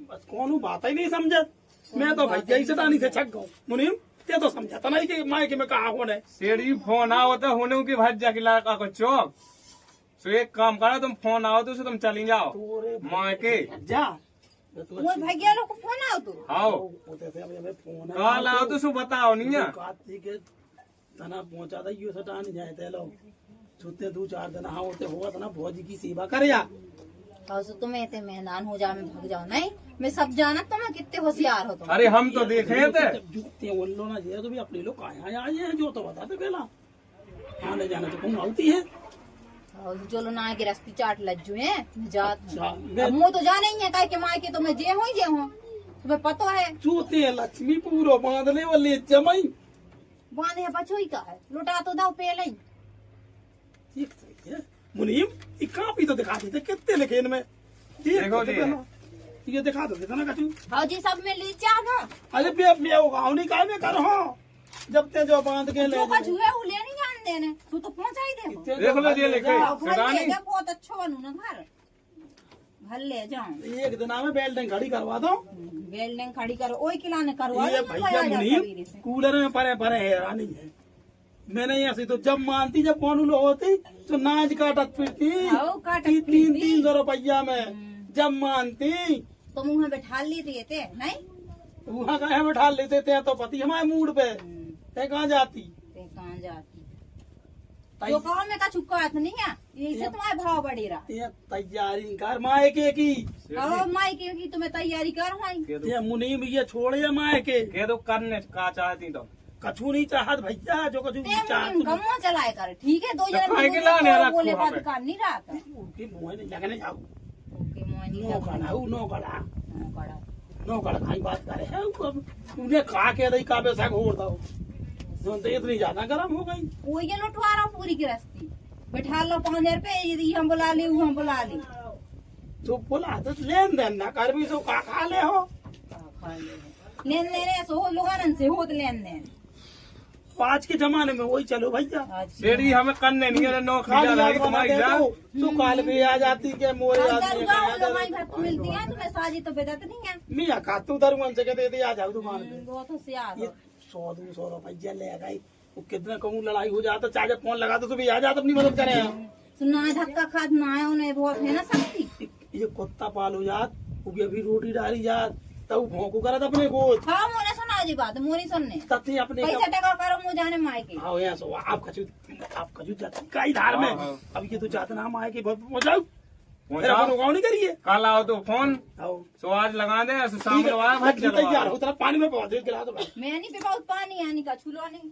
बस कौन बात ही नहीं समझत मैं तो भैया ही सतानी से छक गऊ मुनीम ते तो समझाता नहीं कि माय के मैं कहा कौन है सीढ़ी फोन आओ तो होने की भज जाके लड़का को चौक। तो एक काम करो तुम फोन आओ तो तुम चली जाओ तोरे माँ के जा वो भैया लोग को फोन आओ तू आओ फोन कल आओ तो सु बताओ नहीं है। काती के तना पहुंचा दा यो सटा नहीं जाए ते लोग छुते 2-4 दिन हाँ होते हुआ तना भौजी की सेवा कर या और तो तुम्हें इतने मेहमान हो जाओ मैं भाग जाओ नहीं मैं सब जाना तुम्हें कितने होशियार हो तुम अरे हम तो देख रहे थे जूते उल्लो ना जे तो भी अपने लोग कहाँ आए हैं जो तो बताते पहला आने जाने तो कौन आती है और जो लो ना के रस्ती चाट लज्जू है जात अच्छा, अब मुँह तो जाने ही है काहे के माँ के तो मैं जे हूँ तुम्हें पता है जूते लक्ष्मी पूरो बांधने वाले जमाई बांधे है बचोई का है लुटा तो दाओ पहले ही ठीक सही है मुनीम ये कापी तो दिखा देते कितने लिखे इनमें देखो जी। ये दिखा दो देता ना कचू हाँ जी सब में ले जा ना अरे बे होगा नहीं काय में कर हो जब ते जो बांध के ले जो का जुए वो ले नहीं जान देने तू तो पहुंचा ही दे जाए। देख लो ये लिखे घर ले सेठानी जा बहुत अच्छा बनू ना घर ले जाऊं एक दिन में बेल्डिंग खड़ी करवा दो वेल्डिंग खड़ी करो ओई किलाने करवा ये दो भैया मुनीम कूलर में परे परे हैरानी है मैंने ऐसी तो जब मानती जब कौन लो होती तो नाच काटत फिरती आओ काटत 300 रुपया में जब मानती तो मुँह में बैठा लेते थे नहीं वहाँ कहे बैठा लेते थे तो पति हमारे मूड पे ते कहाँ जाती ते कहाँ जाती जो कहो में का छुपका हाथ नहीं है यही से तुम्हारे भाव बढ़ी रहा ये तैयारी कर मायके की और माई की तुम्हें तैयारी कर भाई ये मुनीम ये छोड़ या मायके कह दो करने का चाहती तुम कछु नहीं चाहत भैया जो कछु चाहत गमो चलाए कर ठीक है दो तो काहे के जने लाने रखो बोले वहाँ बात पे? कर नहीं रहा था उनकी मुँह नहीं लगने जाओ उनके मुँह नहीं नो लगा। कड़ा नो कड़ा हाँ, कड़ा। नो कड़ा खाई बात करे है उन्हें खा के दई का पैसा घोर दो तो इतनी ज्यादा गर्म हो गई वो ये लुटवा रहा हूँ पूरी गिरस्ती बैठा लो 5000 रुपए यदि हम बुला ली वो हम बुला ली तो बोला तो लेन देन ना कर भी सो का खा ले हो लेन देन ऐसे हो लोगन से हो लेन देन आज के जमाने में वही चलो भैया सीढ़ी हमें करने नहीं है नौकरी खाली जा रही याद बना तुम्हारी दे जा दो तो काल भी आ जाती के मोरे आदमी हमारी घर को मिलती है तुम्हें साजी तो बेदत नहीं है मियाँ खातू दरुमन से कहते थे आ जाओ दुकान पे वो तो सियार ये 100-200 रुपया ले गई वो कितना कहूँ लड़ाई हो जाता चाहे फोन लगा तो भी आ जाता अपनी मदद करे ना धक्का खाद ना है उन्हें बहुत है ना सकती ये कुत्ता पालो जात वो अभी रोटी डाली जात तब भोंकू करत अपने को हाँ मोने सुना जी बात मोरी सुनने तथी अपने पैसा टका करो मुझे जाने माए के हाँ यहाँ सो आप खजू जाती कई धार में अब ये तो चाहते ना हम आए कि बहुत हो जाओ फिर अपन उगाव नहीं करिए। कल आओ तो फोन आओ सो आज लगा दे शाम ठीक को लगा है, मैं तैयार हूँ, तेरा पानी में पहुंच गिरा दो भाई। मैं नहीं पे बहुत पानी आने का छुलो नहीं।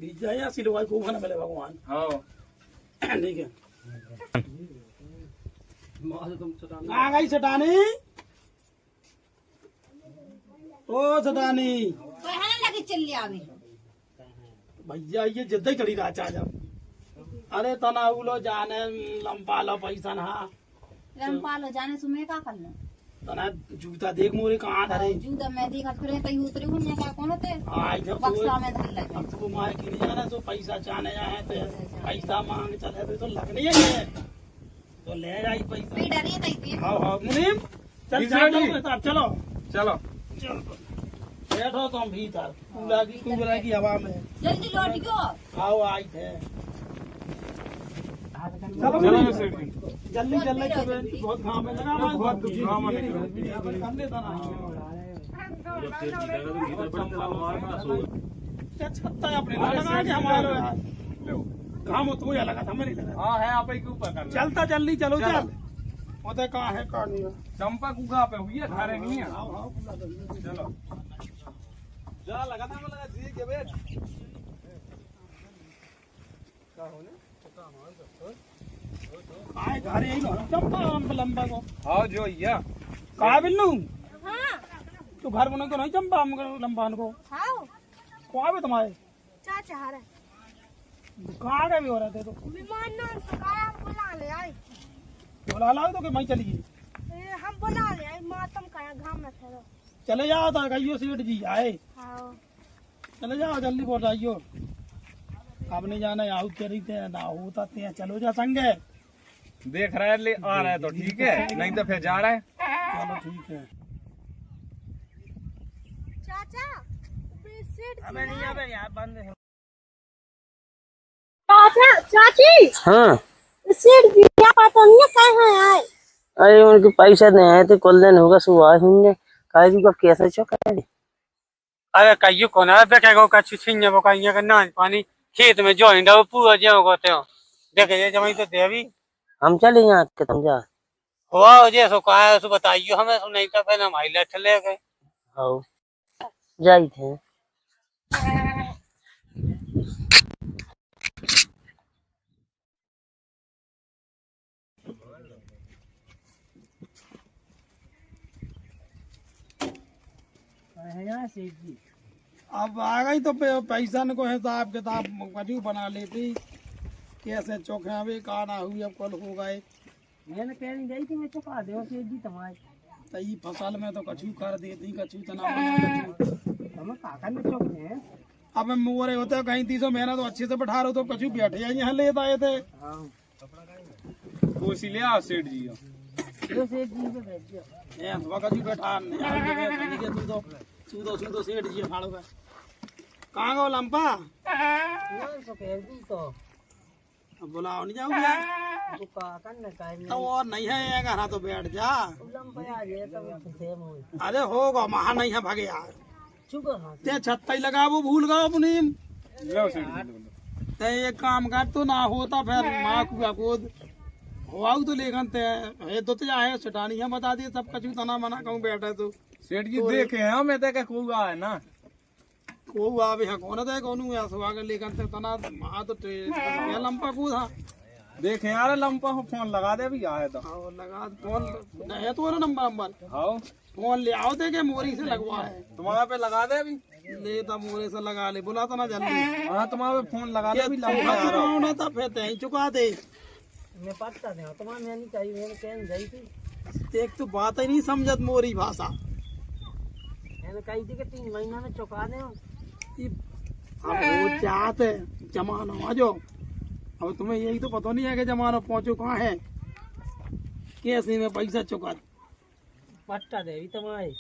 भीज जाए या सिलवाई खूब खाना मिले भगवान। हाँ ठीक है आ गई सटानी। ओ सटानी कहाँ लगे चल लिया अभी। भैया ये जिद्दा ही चढ़ी रहा चाह जब। अरे तना उलो जाने लंबा लो पैसा ना रंपालो जाने सुमे का करना। तना जूता देख मोरे कहाँ धरे। जूदा मैं देखा फिर तई उतरे हुन्ने का कौन होते आज जब बक्सा में धर लगे। अब तो मार की नहीं जाना तो पैसा चाहने जाए तो पैसा मांग चले तो लगने है तो ले जाई पैसा। पे डरिए तई पे। हाँ हाँ मुनीम चल चलो चलो बैठो तुम भीतर कूलर की हवा में। जल्दी लौट गयो। आओ आई थे चलो चलो सेठ जी जल्दी जल्दी चलो बहुत घाम है लगा बहुत घाम है कर लेता ना छत्ता अपने लगा के हमारे घाम तो या लगा था मेरी लगा। हाँ है आप ही के ऊपर कर चलता जल्दी चलो चल होते कहाँ है कहाँ नहीं है। चंपा कुगा पे हुई है धारे नहीं है। चलो जा लगा था मैं लगा जी के बेट आए घर यही लो चंपा लंबा को हाँ जो या कहा बिल्लू तू घर बना को नहीं चंपा लंबा को कहाँ पे तुम्हारे चाचा हारे कहाँ गए भी हो रहे थे तो विमान नाम सकाया बुला ले आई। बुला लाओ तो कि मैं चली गई। हम बुला ले आई मातम का घाम में ठहरो। चले जाओ तो कहियो सेठ जी आए हाँ चले जाओ जल्दी पहुंच जाइयो। अब नहीं जाना यहाँ करी थे ना होता थे चलो जा संगे। देख रहा है ले आ रहा है तो ठीक है नहीं तो फिर जा रहा है। चलो ठीक है। चाचा सेठ अबे नहीं अबे यार बंद है। चाचा चाची हाँ सेठ जी क्या पता नहीं कहाँ आए। अरे उनके पैसा नहीं आए तो कल दिन होगा सुबह होंगे काजी का कैसे चौका है। अरे कहियो कौन है बेटे को कछु छिन्ने वो कहियो का ना पानी खेत में जो इंडा पूरा जो होते हो देखे ये जमाई तो देवी हम चले यहाँ के तुम जा हुआ जे सो कहा है सो बताइयो हमें सो नहीं तो फिर हम हाईलाइट ले गए। हाँ जाई थे अब आ गई तो पैसा को हिसाब किताब कजू बना लेती कैसे चौखे का ना हुई अब कल हो गए। मैंने कहनी गई थी मैं चुका दे सेठ जी तुम्हारे तई फसल में तो कछु कर देती कछु तना कछु हम काका में चौके हैं। अब मोरे होते कहीं 300 महीना तो अच्छे से बैठा रहे तो कछु बैठे यहाँ ले आए थे। कोसी ले आओ सेठ जी जो सेठ जी पे भेज दियो ये तो कछु बैठा नहीं तू तो सेठ जी फाड़ो का कहाँ गो लंपा तो कह दी तो बुलाओ नहीं जाऊंगा तो काका ने कहा तो और नहीं है घर तो बैठ जा। उलम पे आ जाए तब सेम हो अरे होगा महा नहीं है भागे यार चुका हां ते छत्ता ही लगा वो भूल गए अपनी। लो सेठ जी ते एक काम कर तो ना होता फिर माँ कुआ कूद हुआ तो लेखन ते ये तो जाए सटानी है बता दिए सब कछु तना मना कहूँ बैठे तो सेठ जी देखे हैं मैं तो कुगा है ना को आवे है कौन है कौन हुआ सुबह के लेखन ते तना माँ तो लंपा कूद हाँ देखे यार लंपा हो फोन लगा दे भी आया तो और लगा फोन है तो नंबर हाँ फोन ले आओ थे के मोरी से लगवा है तुम्हारा पे लगा दे अभी ले तो मोरे से लगा ले बुला तो ना जल्दी। हाँ तुम्हारा पे फोन लगा दे अभी लंपा आ रहा चुकाना था फिर ते ही चुका दे। मैं पता नहीं तुम्हारे मैं नहीं चाहिए मैंने कहनी गई थी एक तो बात ही नहीं समझत मोरी भाषा। मैंने कही थी कि 3 महीना में चुका दे अब वो चाहते जमाना आ जाओ। अब तुम्हें यही तो पता नहीं है कि जमाना पहुंचो कहाँ है कैसे में पैसा चुका। पट्टा दे तुम्हारे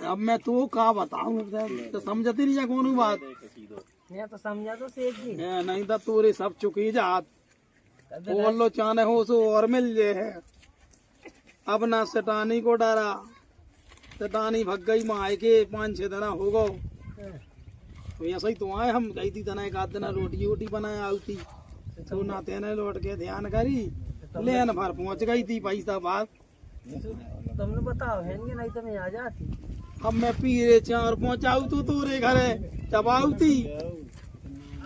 अब मैं तो का बताऊं तो समझती नहीं है कौन बात। मैं तो समझा तो सेठ जी नहीं तो तोरे सब चुकी जात बोल लो चाने हो सो और मिल जे है। अब ना सटानी को डरा सटानी भग गई माए के 5-6 दिन हो गो तो ऐसा ही तो आए हम गई थी तना एक आध दिन रोटी वोटी बनाए आती तो ना तेने लौट के ध्यान करी लेन भर पहुंच गई थी पैसा बात। तुमने बताओ है नहीं तो मैं आ जाती। अब मैं पीरे चार पहुंचाऊ तो तोरे घरे जब आऊ थी।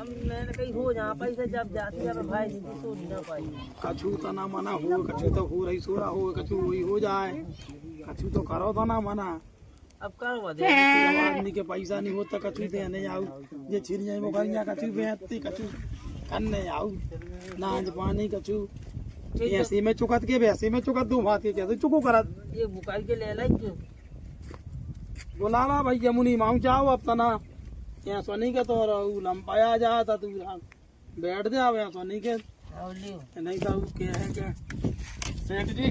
अब मैंने कहीं हो जहाँ पैसा जब जाती है भाई जी तो ना पाई। कछु तो ना मना हो, कछु तो हो रही सोरा हो, कछु वही हो जाए, कछु तो करो तो ना मना। अब करवा दे आदमी के पैसा नहीं होता कछु देने आऊ, ये छिड़िया मोखरिया कछु बेचती, कछु करने आऊ, नाच पानी कछु ऐसे में चुकत के वैसे में चुकत दो बात के कैसे चुको करत। ये बुकाई के ले लाई क्यों बोला ना भैया मुनी मांग चाहो अब तना यहाँ सोनी के तो लंपाया जाता तू बैठ जाओ यहाँ सोनी के और लियो नहीं तो क्या है क्या सेठ जी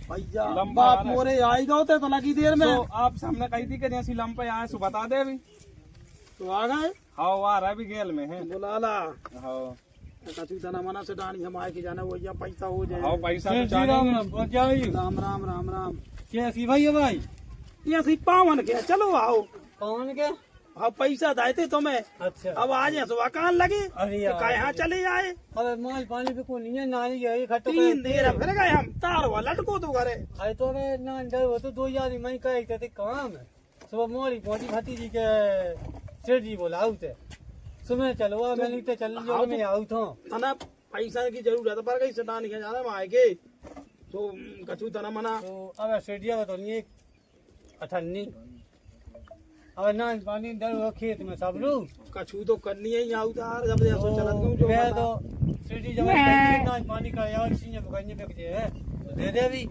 भैया लंबा बाप आ रहा है। मोरे आई गए थे तो लगी देर में तो आप सामने कही थी कि जैसी लंप पे आए सो बता दे अभी। तो आ गए हाँ आ रहा है भी गेल में है। बोला ला हाँ कछु तना मना से डानी हम आए के जाना वो या पैसा हो हाँ जाए। पैसा तो चाहिए। राम राम राम राम कैसी भाई है भाई? ये सी पावन के चलो आओ कौन के? अब पैसा देते तुम्हें अच्छा अब आज यहाँ सुबह कान लगे अरे यार। कि यहाँ चले आए अरे माल पानी पे को नहीं है नाली है इकट्ठा तीन देर फिर गए हम तार हुआ लटको तो घरे अरे तो मैं ना डर हो तो 2 यार मैं कहे थे काम है सुबह मोरी पहुंची भतीजी के सेठ जी बोला आउते सुबह चलो आ मैं तो चल जो मैं आउत हूं तना पैसा की जरूरत पर गई सटान के जाना वहाँ के तो कछु तना मना तो अब सेठिया तो नहीं 98 अब ना पानी डर हो खेत में सब लोग कछु तो करनी है यहाँ उतार जब जैसो चलत गऊं जो मैं बता। तो सेठी जब ना पानी का यार सिंह बगाने पे के है तो दे दे भी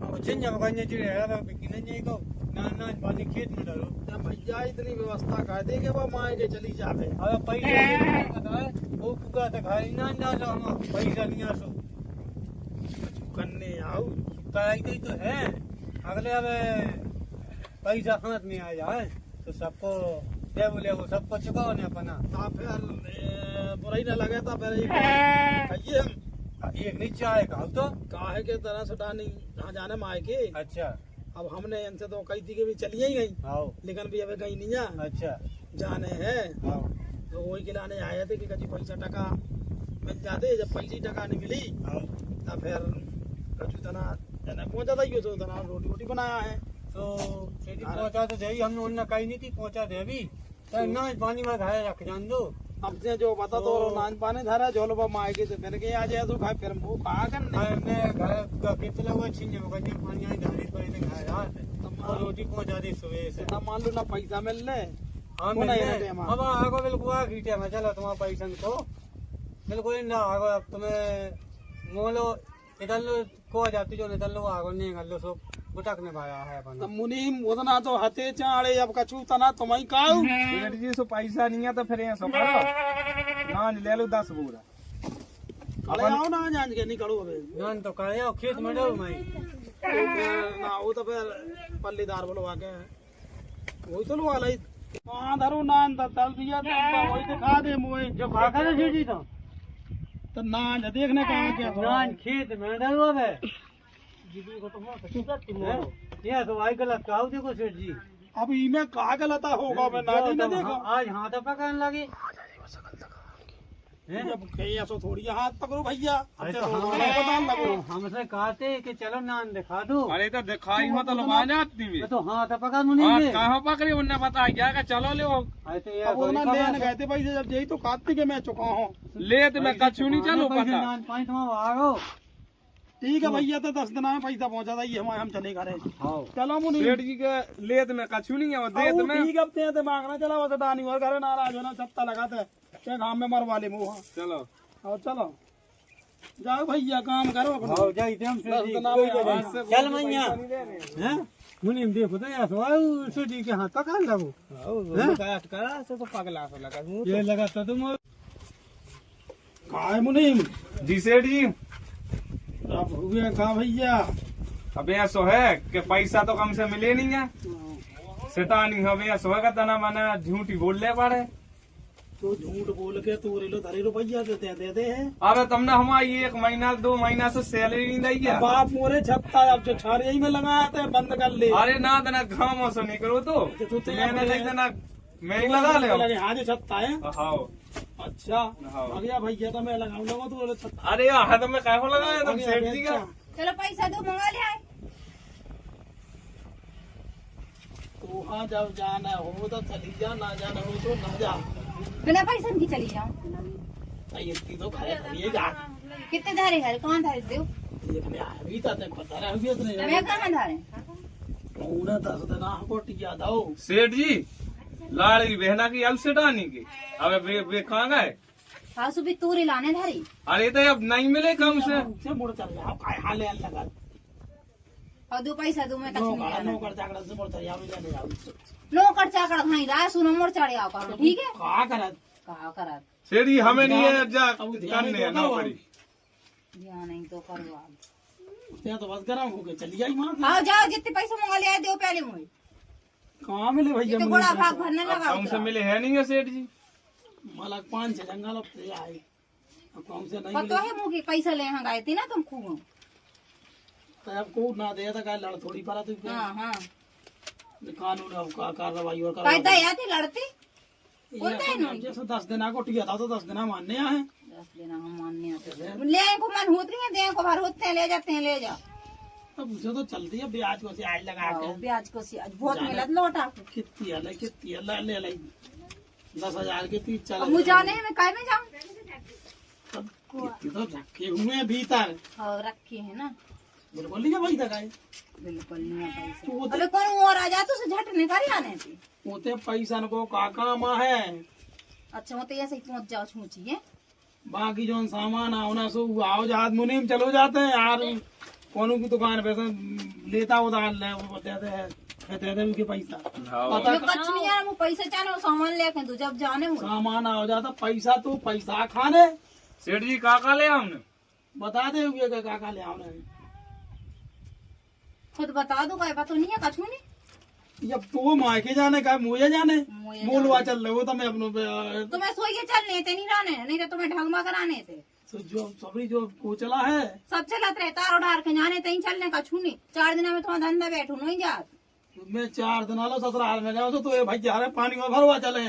अब सिंह बगाने चिड़े है अब बिकने नहीं को ना पानी खेत में डालो जब भैया इतनी व्यवस्था कर दे के वो माए के चली जावे अब पैसा पता है वो कुका तो खाई ना जो हम पैसा नहीं आसो करने आऊ कराई तो है अगले अब पैसा हाथ में आ जाए तो सबको दे बोले वो सबको चुकाओ ने अपना ता फिर बुराई न लगे ता फिर कहिए हम एक नीचे आएगा तो काहे के तरह सटानी जहाँ जाने माए के अच्छा अब हमने इनसे तो कही थी कि भी चलिए ही गई आओ लेकिन भी अभी कहीं नहीं जा अच्छा जाने हैं आओ तो वही खिलाने आए थे कि कभी पैसा टका मिल जाते जब पैसे टका नहीं मिली आओ तब फिर कछु तना जना पहुंचा था यो तो तना रोटी वोटी बनाया है तो सेठी पहुंचा तो दे हमने उन्हें कही नहीं थी पहुंचा दे अभी तो ना पानी में घाया रख जान दो अब से जो बता तो नान पाने धारा झोल पर माए के तो फिर के आ जाए तो खाए फिर वो कहा करने मैं घर का कितना हुआ छीन जब गए पानी आई डाली पर इन्हें घाया और रोटी पहुंचा दी सुबह से ना मान लो ना पैसा मिल ले हाँ वो नहीं मैं रहते हमारे। अब आगो बिल्कुल आ गई टाइम चलो तुम्हारा पैसा को बिल्कुल ना आगो अब तुम्हें मोलो इधर लो को जाती जो इधर लो आगो नहीं कर लो सो बुटकने पाया है अपन तो मुनीम उतना तो हते चाड़े अब कछु तना तुम्हें काऊ सेठ जी सो पैसा नहीं है तो फिर यहाँ सो करो ना ले लो 10 बोरा। कड़े आओ ना जान के निकलो अबे नान तो करे आओ खेत में डालो मैं तो फिर ना वो तो फिर पल्लीदार बोलो आके वही तो लोग लाई वहाँ धरो नान तो तल दिया तो वही दिखा दे मोए जो भागा ना सेठी तो नान देखने कहाँ के नान खेत में डालो है ये तो भाई गलत कहा देखो सेठ जी अब इमे कहा गलता होगा मैं नाटी न देखो आज हाथ पकड़ने लगे अब कहीं ऐसा थोड़ी हाथ पकड़ो भैया अब अरे तो तो रोज पता लगो हमसे कहते कि चलो नान दिखा दो अरे तो दिखाई हो तो लगा जाती में। मैं तो हाथ पकड़ मुनी हाँ में कहाँ पकड़ी उन्हें पता क्या कि चलो ले अरे तो ये अब उतना लेने गए थे पैसे जब यही तो कार्तिक के मैं चुका हूँ ले तो मैं कछु नहीं चलो पता। नान पानी तुम आगो ठीक है भैया तो 10 दिन में पैसा पहुँचा था ये हमारे हम चले घरे हाँ चलो मुनी सेठ जी के ले तो मैं कछु नहीं है वो दे तो मैं ठीक है अब ते मांगना चला वो डानी और घरे नाराज होना छत्ता लगाते क्या काम में मरवा ले मुँह चलो और चलो जाओ भैया काम करो अपना आओ जाइए हम सेठ जी दस दिन में कोई चल मैया हैं मुनी में देखो तो यार तो आओ सेठ जी के हाथ पकड़ लगो काट करा से तो पगला सा लगा ये लगा तो तुम काय मुनीम जी सेठ जी अब हुए कहा भैया अब ऐसा है कि पैसा तो कम से मिले नहीं है सेतानी अब ऐसा है का तना माना झूठी बोल ले पारे तो झूठ बोल के तू लो धरे रुपया देते हैं अबे तुमने हमारी 1 महीना 2 महीना से सैलरी नहीं दी है। बाप मोरे छत्ता अब जो छारे में लगाया था बंद कर ले अरे ना तना घाम से नहीं करो तो तो तू तो मैंने नहीं देना मैं लगा ले लगे हाँ जो छत्ता है। हाँ अच्छा हाँ। भैया भैया तो मैं लगाऊं लगा तो छत्ता। अरे यहाँ तो मैं कैसे लगाया तुम सेठ जी का। चलो पैसा दो मंगा ले आए। तो हाँ जब जाना हो तो चली जा, ना जाना हो तो ना जा। बिना पैसा की चली जाऊं। इतनी तो घरे खड़ी है जा। कितने धारे है कौन धारे दो देखने आया भी था तेरे पता रहा भी इतने मैं कहाँ धारे पूरा 10 दिन को टिया दो। सेठ जी लाड़ी बहना की अब सेठानी की अब वे कहाँ गए। सासू भी तूरी लाने धारी। अरे तो अब नहीं मिले कम से मुड़ चल जाओ काय हाले लगा और दो पैसा दो मैं कछु नहीं नो कर जाकर से मुड़ चल जाओ जाने जाओ। नो कर चाकड़ खाई रहा सुनो मोर चढ़े आओ करो ठीक है। का करत कहा करा सेठ जी हमें नहीं है जा अब ध्यान करने नहीं है तो नौकरी। ध्यान नहीं तो करवा ते तो बस गरम हो के चली जाई मां। आओ जाओ जितने पैसे मंगा ले आए दो पहले मुझे। कहां मिले भैया तो बड़ा भाग भरने अब लगा कम से मिले है नहीं है सेठ जी। मला 5 जंगल अब ते आए अब कौन से नहीं पता है मुझे पैसा ले यहाँ गए थे ना तुम खूब। तो अब को ना दे तो काय लड़ थोड़ी पड़ा तू हाँ हाँ कानून अब का कार्रवाई और कायदा करा या थी लड़ती बोलते हैं ना जैसे 10 दिन को टिया था तो 10 दिन मानने आए 10 दिन हम मानने आते थे। ले आए को मन होती है दे को भर होते हैं ले जाते हैं ले जाओ। अब मुझे तो चलती है ब्याज को से आज लगा के ब्याज को आज बहुत मिला लौटा के। कितनी है ले ले 10,000 के 30 चल अब मुझे जाने हैं मैं काय में जाऊँ। कितनी तो रखे हुए हैं भीतर और रखे है ना बिल्कुल नहीं भाई तक आए बिल्कुल नहीं है पैसा। तो अबे कौन और आ जा तो उसे झट निकाल आने थी। होते पैसा को का काम है। अच्छा वो तो ऐसे ही पहुंच जाओ छूची है। बाकी जो सामान आओ सो आओ जात मुनीम चलो जाते हैं यार कोनो की दुकान पे से लेता उधार ले वो देते हैं दे दे उनके पैसा मैं कुछ नहीं यार वो पैसे चाहे वो सामान लेके तू जब जाने मुझे सामान आओ जाता पैसा तो पैसा खाने सेठ जी काका ले हमने बता दे का ले आओ खुद बता दो काय पता नहीं है कछु नहीं। अब तो मायके जाने का मुझे जाने मूलवा चल रहे हो तो मैं अपनों पे तो मैं सोई के चलने थे नहीं रहने नहीं तो तुम्हें ढंगमा कराने थे। तो जो सबरी जो को चला है सब चलत रहे तार उड़ार के जाने तई चलने का छूनी 4 दिन में तुम्हारा धंधा बैठू नहीं जात। मैं 4 दिन आलो ससुराल में गया तो ये भाई जा रहे पानी में भरवा चले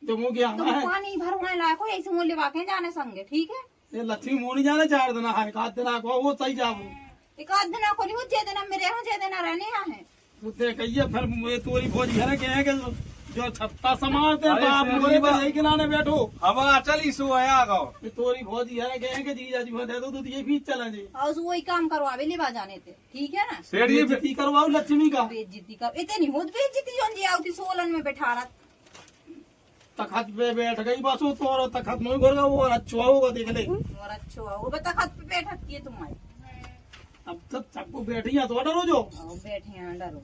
जो मुँह गया तुम है पानी भरवाने लायक हो ऐसे मूल्य वाके जाने संगे ठीक है। ये लक्ष्मी मोनी जाने 4 दिन है 1 दिन को वो सही जाबू एक आध दिन को नहीं जे दिन मेरे यहाँ जे दिन रहने यहाँ है। उसने कहिए फिर मुझे तोरी भोज घर के हैं कि जो छत्ता समाते अरे बाप सेठ मोरे जी, पे यही खिलाने बैठो हवा चली सो आया गाओ ये तोरी भोज घर के हैं कि जीजा जी दे दो तो ये भी चले जी और वही काम करवावे ले जाने थे ठीक है ना। सेठ जी बेइज्जती करवाओ लक्ष्मी का बेइज्जती कर इतनी होत बेइज्जती जोन जी आउती सोलन में बैठा रहा तखत पे बैठ गई बस वो तो तखत नहीं करेगा वो अच्छा होगा देख ले और अच्छा वो बता खत पे बैठत किए तुम्हारे अब तक सबको बैठी है तो डरो जो और बैठे हैं डरो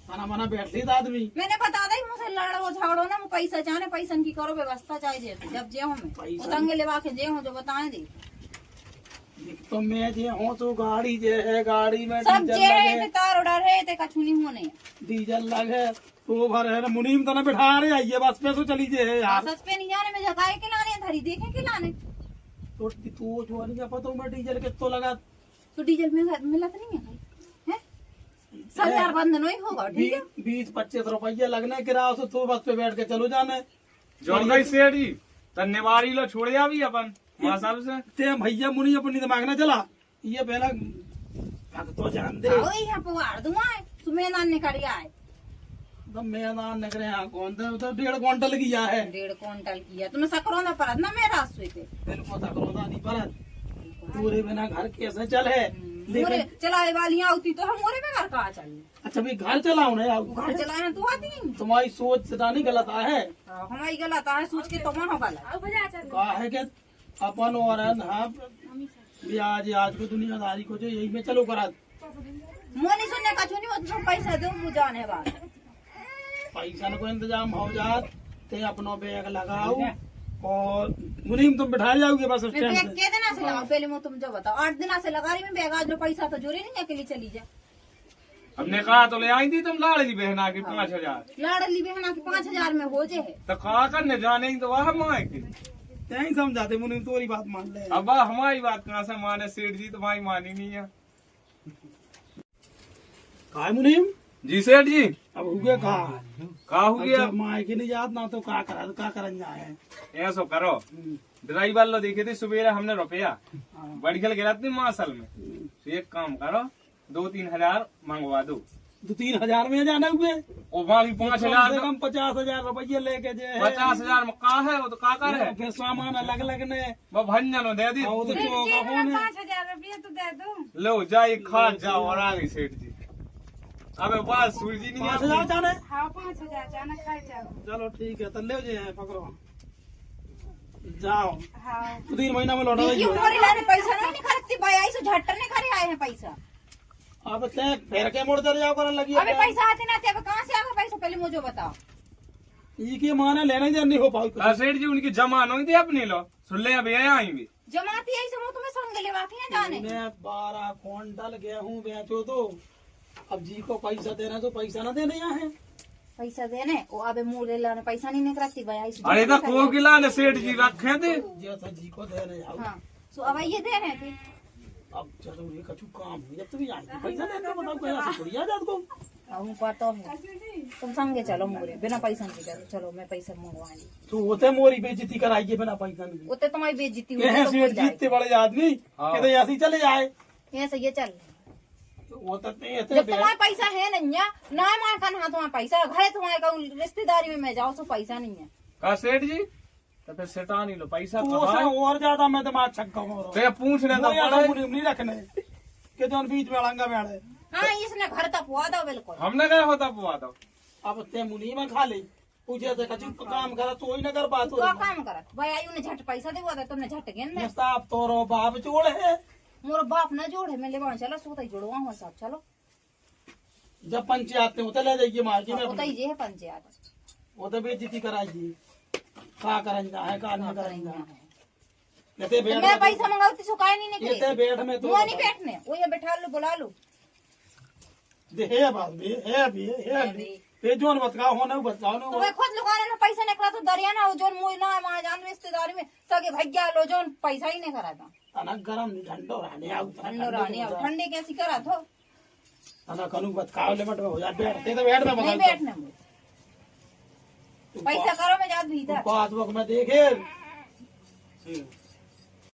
खाना मना बैठ ली आदमी मैंने बता दी मुझसे लड़ो झगड़ो ना वो पैसा चाहे पैसा की करो व्यवस्था चाहिए जब जे हूँ मैं पैसा उतंगे लेवा के जे हूँ जो बताए दे तो मैं जे हूँ तो गाड़ी जे है गाड़ी में सब डीजल जे लगे है तार उड़ा रहे थे कछु नहीं होने डीजल लगे तो भर है मुनीम तो ना बिठा रहे आइए बस पे तो चली जे है यार सच पे नहीं जाने में जगाए के लाने धरी देखे के लाने तो तू जो नहीं पता मैं डीजल कितो लगा तो डीजल में मिलत नहीं है हैं? सब यार बंद नहीं होगा ठीक है 20-25 रुपये लगने किराया से तो बस पे बैठ के चलो जाने जोन भाई सेठ जी धन्यवाद लो छोड़ जा भी अपन वहाँ साहब से ते भैया मुनी अपनी दिमाग ना चला ये पहला भग तो जान दे आओ यहाँ पे वार दूंगा सुमेनान ने करिया है तो मैदान निकले यहाँ कौन थे तो 1.5 क्विंटल किया है 1.5 क्विंटल किया तुमने सकरोना परत ना मेरा रास्ते पे बिल्कुल तकरोदा नहीं परत पूरे बिना घर कैसे चले मोरे लेकिन चलाए वाली आती तो हम मोरे में घर कहा चलने अच्छा भाई घर चलाओ ना यार घर चलाए तो आती नहीं तुम्हारी सोच से नहीं गलत है हमारी गलत है सोच के तुम हो गलत कहा है कि अपन और हाँ ब्याज आज को दुनियादारी को जो यही में चलो करा मोनी सुनने का चुनी हो तुम पैसा दो बुझाने वाला पैसा को इंतजाम हो जात ते अपनो बैग लगाओ और मुनीम तुम बिठा जाओगे बस स्टैंड बैग पे के दिना से लगाओ पहले मैं तुम जो बताओ 8 दिन से लगा रही मैं बैग आज जो पैसा तो जोरे नहीं अकेली चली जा हमने कहा तो ले आई थी तुम लाड़ी बहना की 5,000 लाडली बहना की 5,000 में हो जे है तो कहा करने जाने की तो वह माए की नहीं समझाते मुनीम तोरी बात मान ले अब हमारी बात कहाँ से माने सेठ जी तुम्हारी मानी नहीं है। काय मुनीम जी सेठ जी अब हुए का हो गया माए की नहीं याद ना तो का करन जाए। ऐसो करो ड्राइवर लो देखे थे सुबह हमने रुपया बढ़िया गिरा थी मासल में, तो एक काम करो 2-3 हजार मंगवा दो। 2-3 हजार में जाना हुए और वहाँ भी 5 हजार कम 50,000 रुपये लेके जे है। 50,000 में का है वो तो का कर है फिर सामान अलग अलग ने वो भंजन दे दी वो तो चोगा कौन है। 5,000 रुपये तो दे दो। लो जाए खा जाओ और आ गई सेठ जी। अबे बात सूझी नहीं 5,000 जाने। हाँ 5,000 जाना खाए जाओ। चलो ठीक है तो ले जे है पकड़ो जाओ। हाँ 3 महीना में लौटा ये देंगे। मोरी लाने पैसा नहीं खर्चती भाई, आई सो झट्टर नहीं खरी आए हैं पैसा। अब ते फेर के मोड़ चले जाओ करने लगी अबे पैसा आते ना थे, अब कहाँ से आएगा पैसा पहले मुझे बताओ। ये की माने लेने देने नहीं हो पाई कुछ। सेठ जी उनकी जमा नहीं थी अपनी लो सुन ले अभी आई भी जमाती है समूह तुम्हें संग ले बाकी है जाने। मैं 12 क्विंटल गेहूं बेचो तो अब जी को पैसा देना तो पैसा ना देने यहाँ है। पैसा देने वो अबे मुँह लाने पैसा नहीं निकलती भाई, आई सो अरे तो को गिला ने सेठ जी रखे थे जैसा जी को देने जाओ। हाँ सो अब ये दे रहे थे। अब जरूरी कछु काम है जब तुम आएंगे पैसा देना बताओ कैसा थोड़ी आ जात को। अब पता है तुम संगे चलो मोरे बिना पैसा नहीं दे, चलो मैं पैसा मंगवाएंगे। तो होते मोरी बेइज्जती कराइए बिना पैसा नहीं। वो तो तुम्हारी बेइज्जती हुई ये तो सेठ बोल जी जाए। इतने बड़े आदमी कि तो ऐसे ही चले जाए। ऐसे ये चल वो तो ऐसे जब तुम्हारे पैसा है नहीं है ना मार का ना तुम्हारा पैसा घरे तुम्हारे का रिश्तेदारी में मैं जाओ तो पैसा नहीं है। का सेठ जी तो फिर सेटा नहीं लो पैसा तो और ज्यादा मैं दिमाग छक्का हो रहा तो पूछ रहे हूँ। तो तो नहीं रखने कि जो बीच में अड़ंगा बैठे। हाँ इसने घर तक हुआ था बिल्कुल। हमने क्या होता पुआ दो अब ते मुनी में खा ले पूछे थे कछु काम करा तो वही न कर बात हो क्या काम करा भाई, आई उन्हें झट पैसा दे था तुमने झट गेन ने। साहब तोरो बाप चोड़ है। मोर बाप न जोड़े मैं लेवा चलो सोता ही जोड़वा हो सब चलो। जब पंचायत में होते ले जाइए मार्केट होता में ही जे है पंचायत वो तो बेइज्जती कराइए का करन जा है का नहीं करन जा करेंगे। लेते तो बैठ मैं पैसा मंगाती सुकाय नहीं लेते निकले बैठ में तो वो नहीं बैठने वो ये बैठा लो बुला लो। दे है बात भी है भी है भी ते जोन बताओ होने बताओ तो ना वे खुद लुकाने ना पैसा निकला तो दरिया ना जोन मुई ना वहाँ जान रिश्तेदारी में सगे भैया लो जोन पैसा ही नहीं करा था। तना गरम नहीं ठंडो रहने आउ ठंडो रानी अब ठंडे कैसी करा थो तना कनु बताओ ले मत हो जा बैठते तो बैठ में नहीं बगल बैठने मुझे पैसा करो मैं जात भीतर बात वक्त में देखे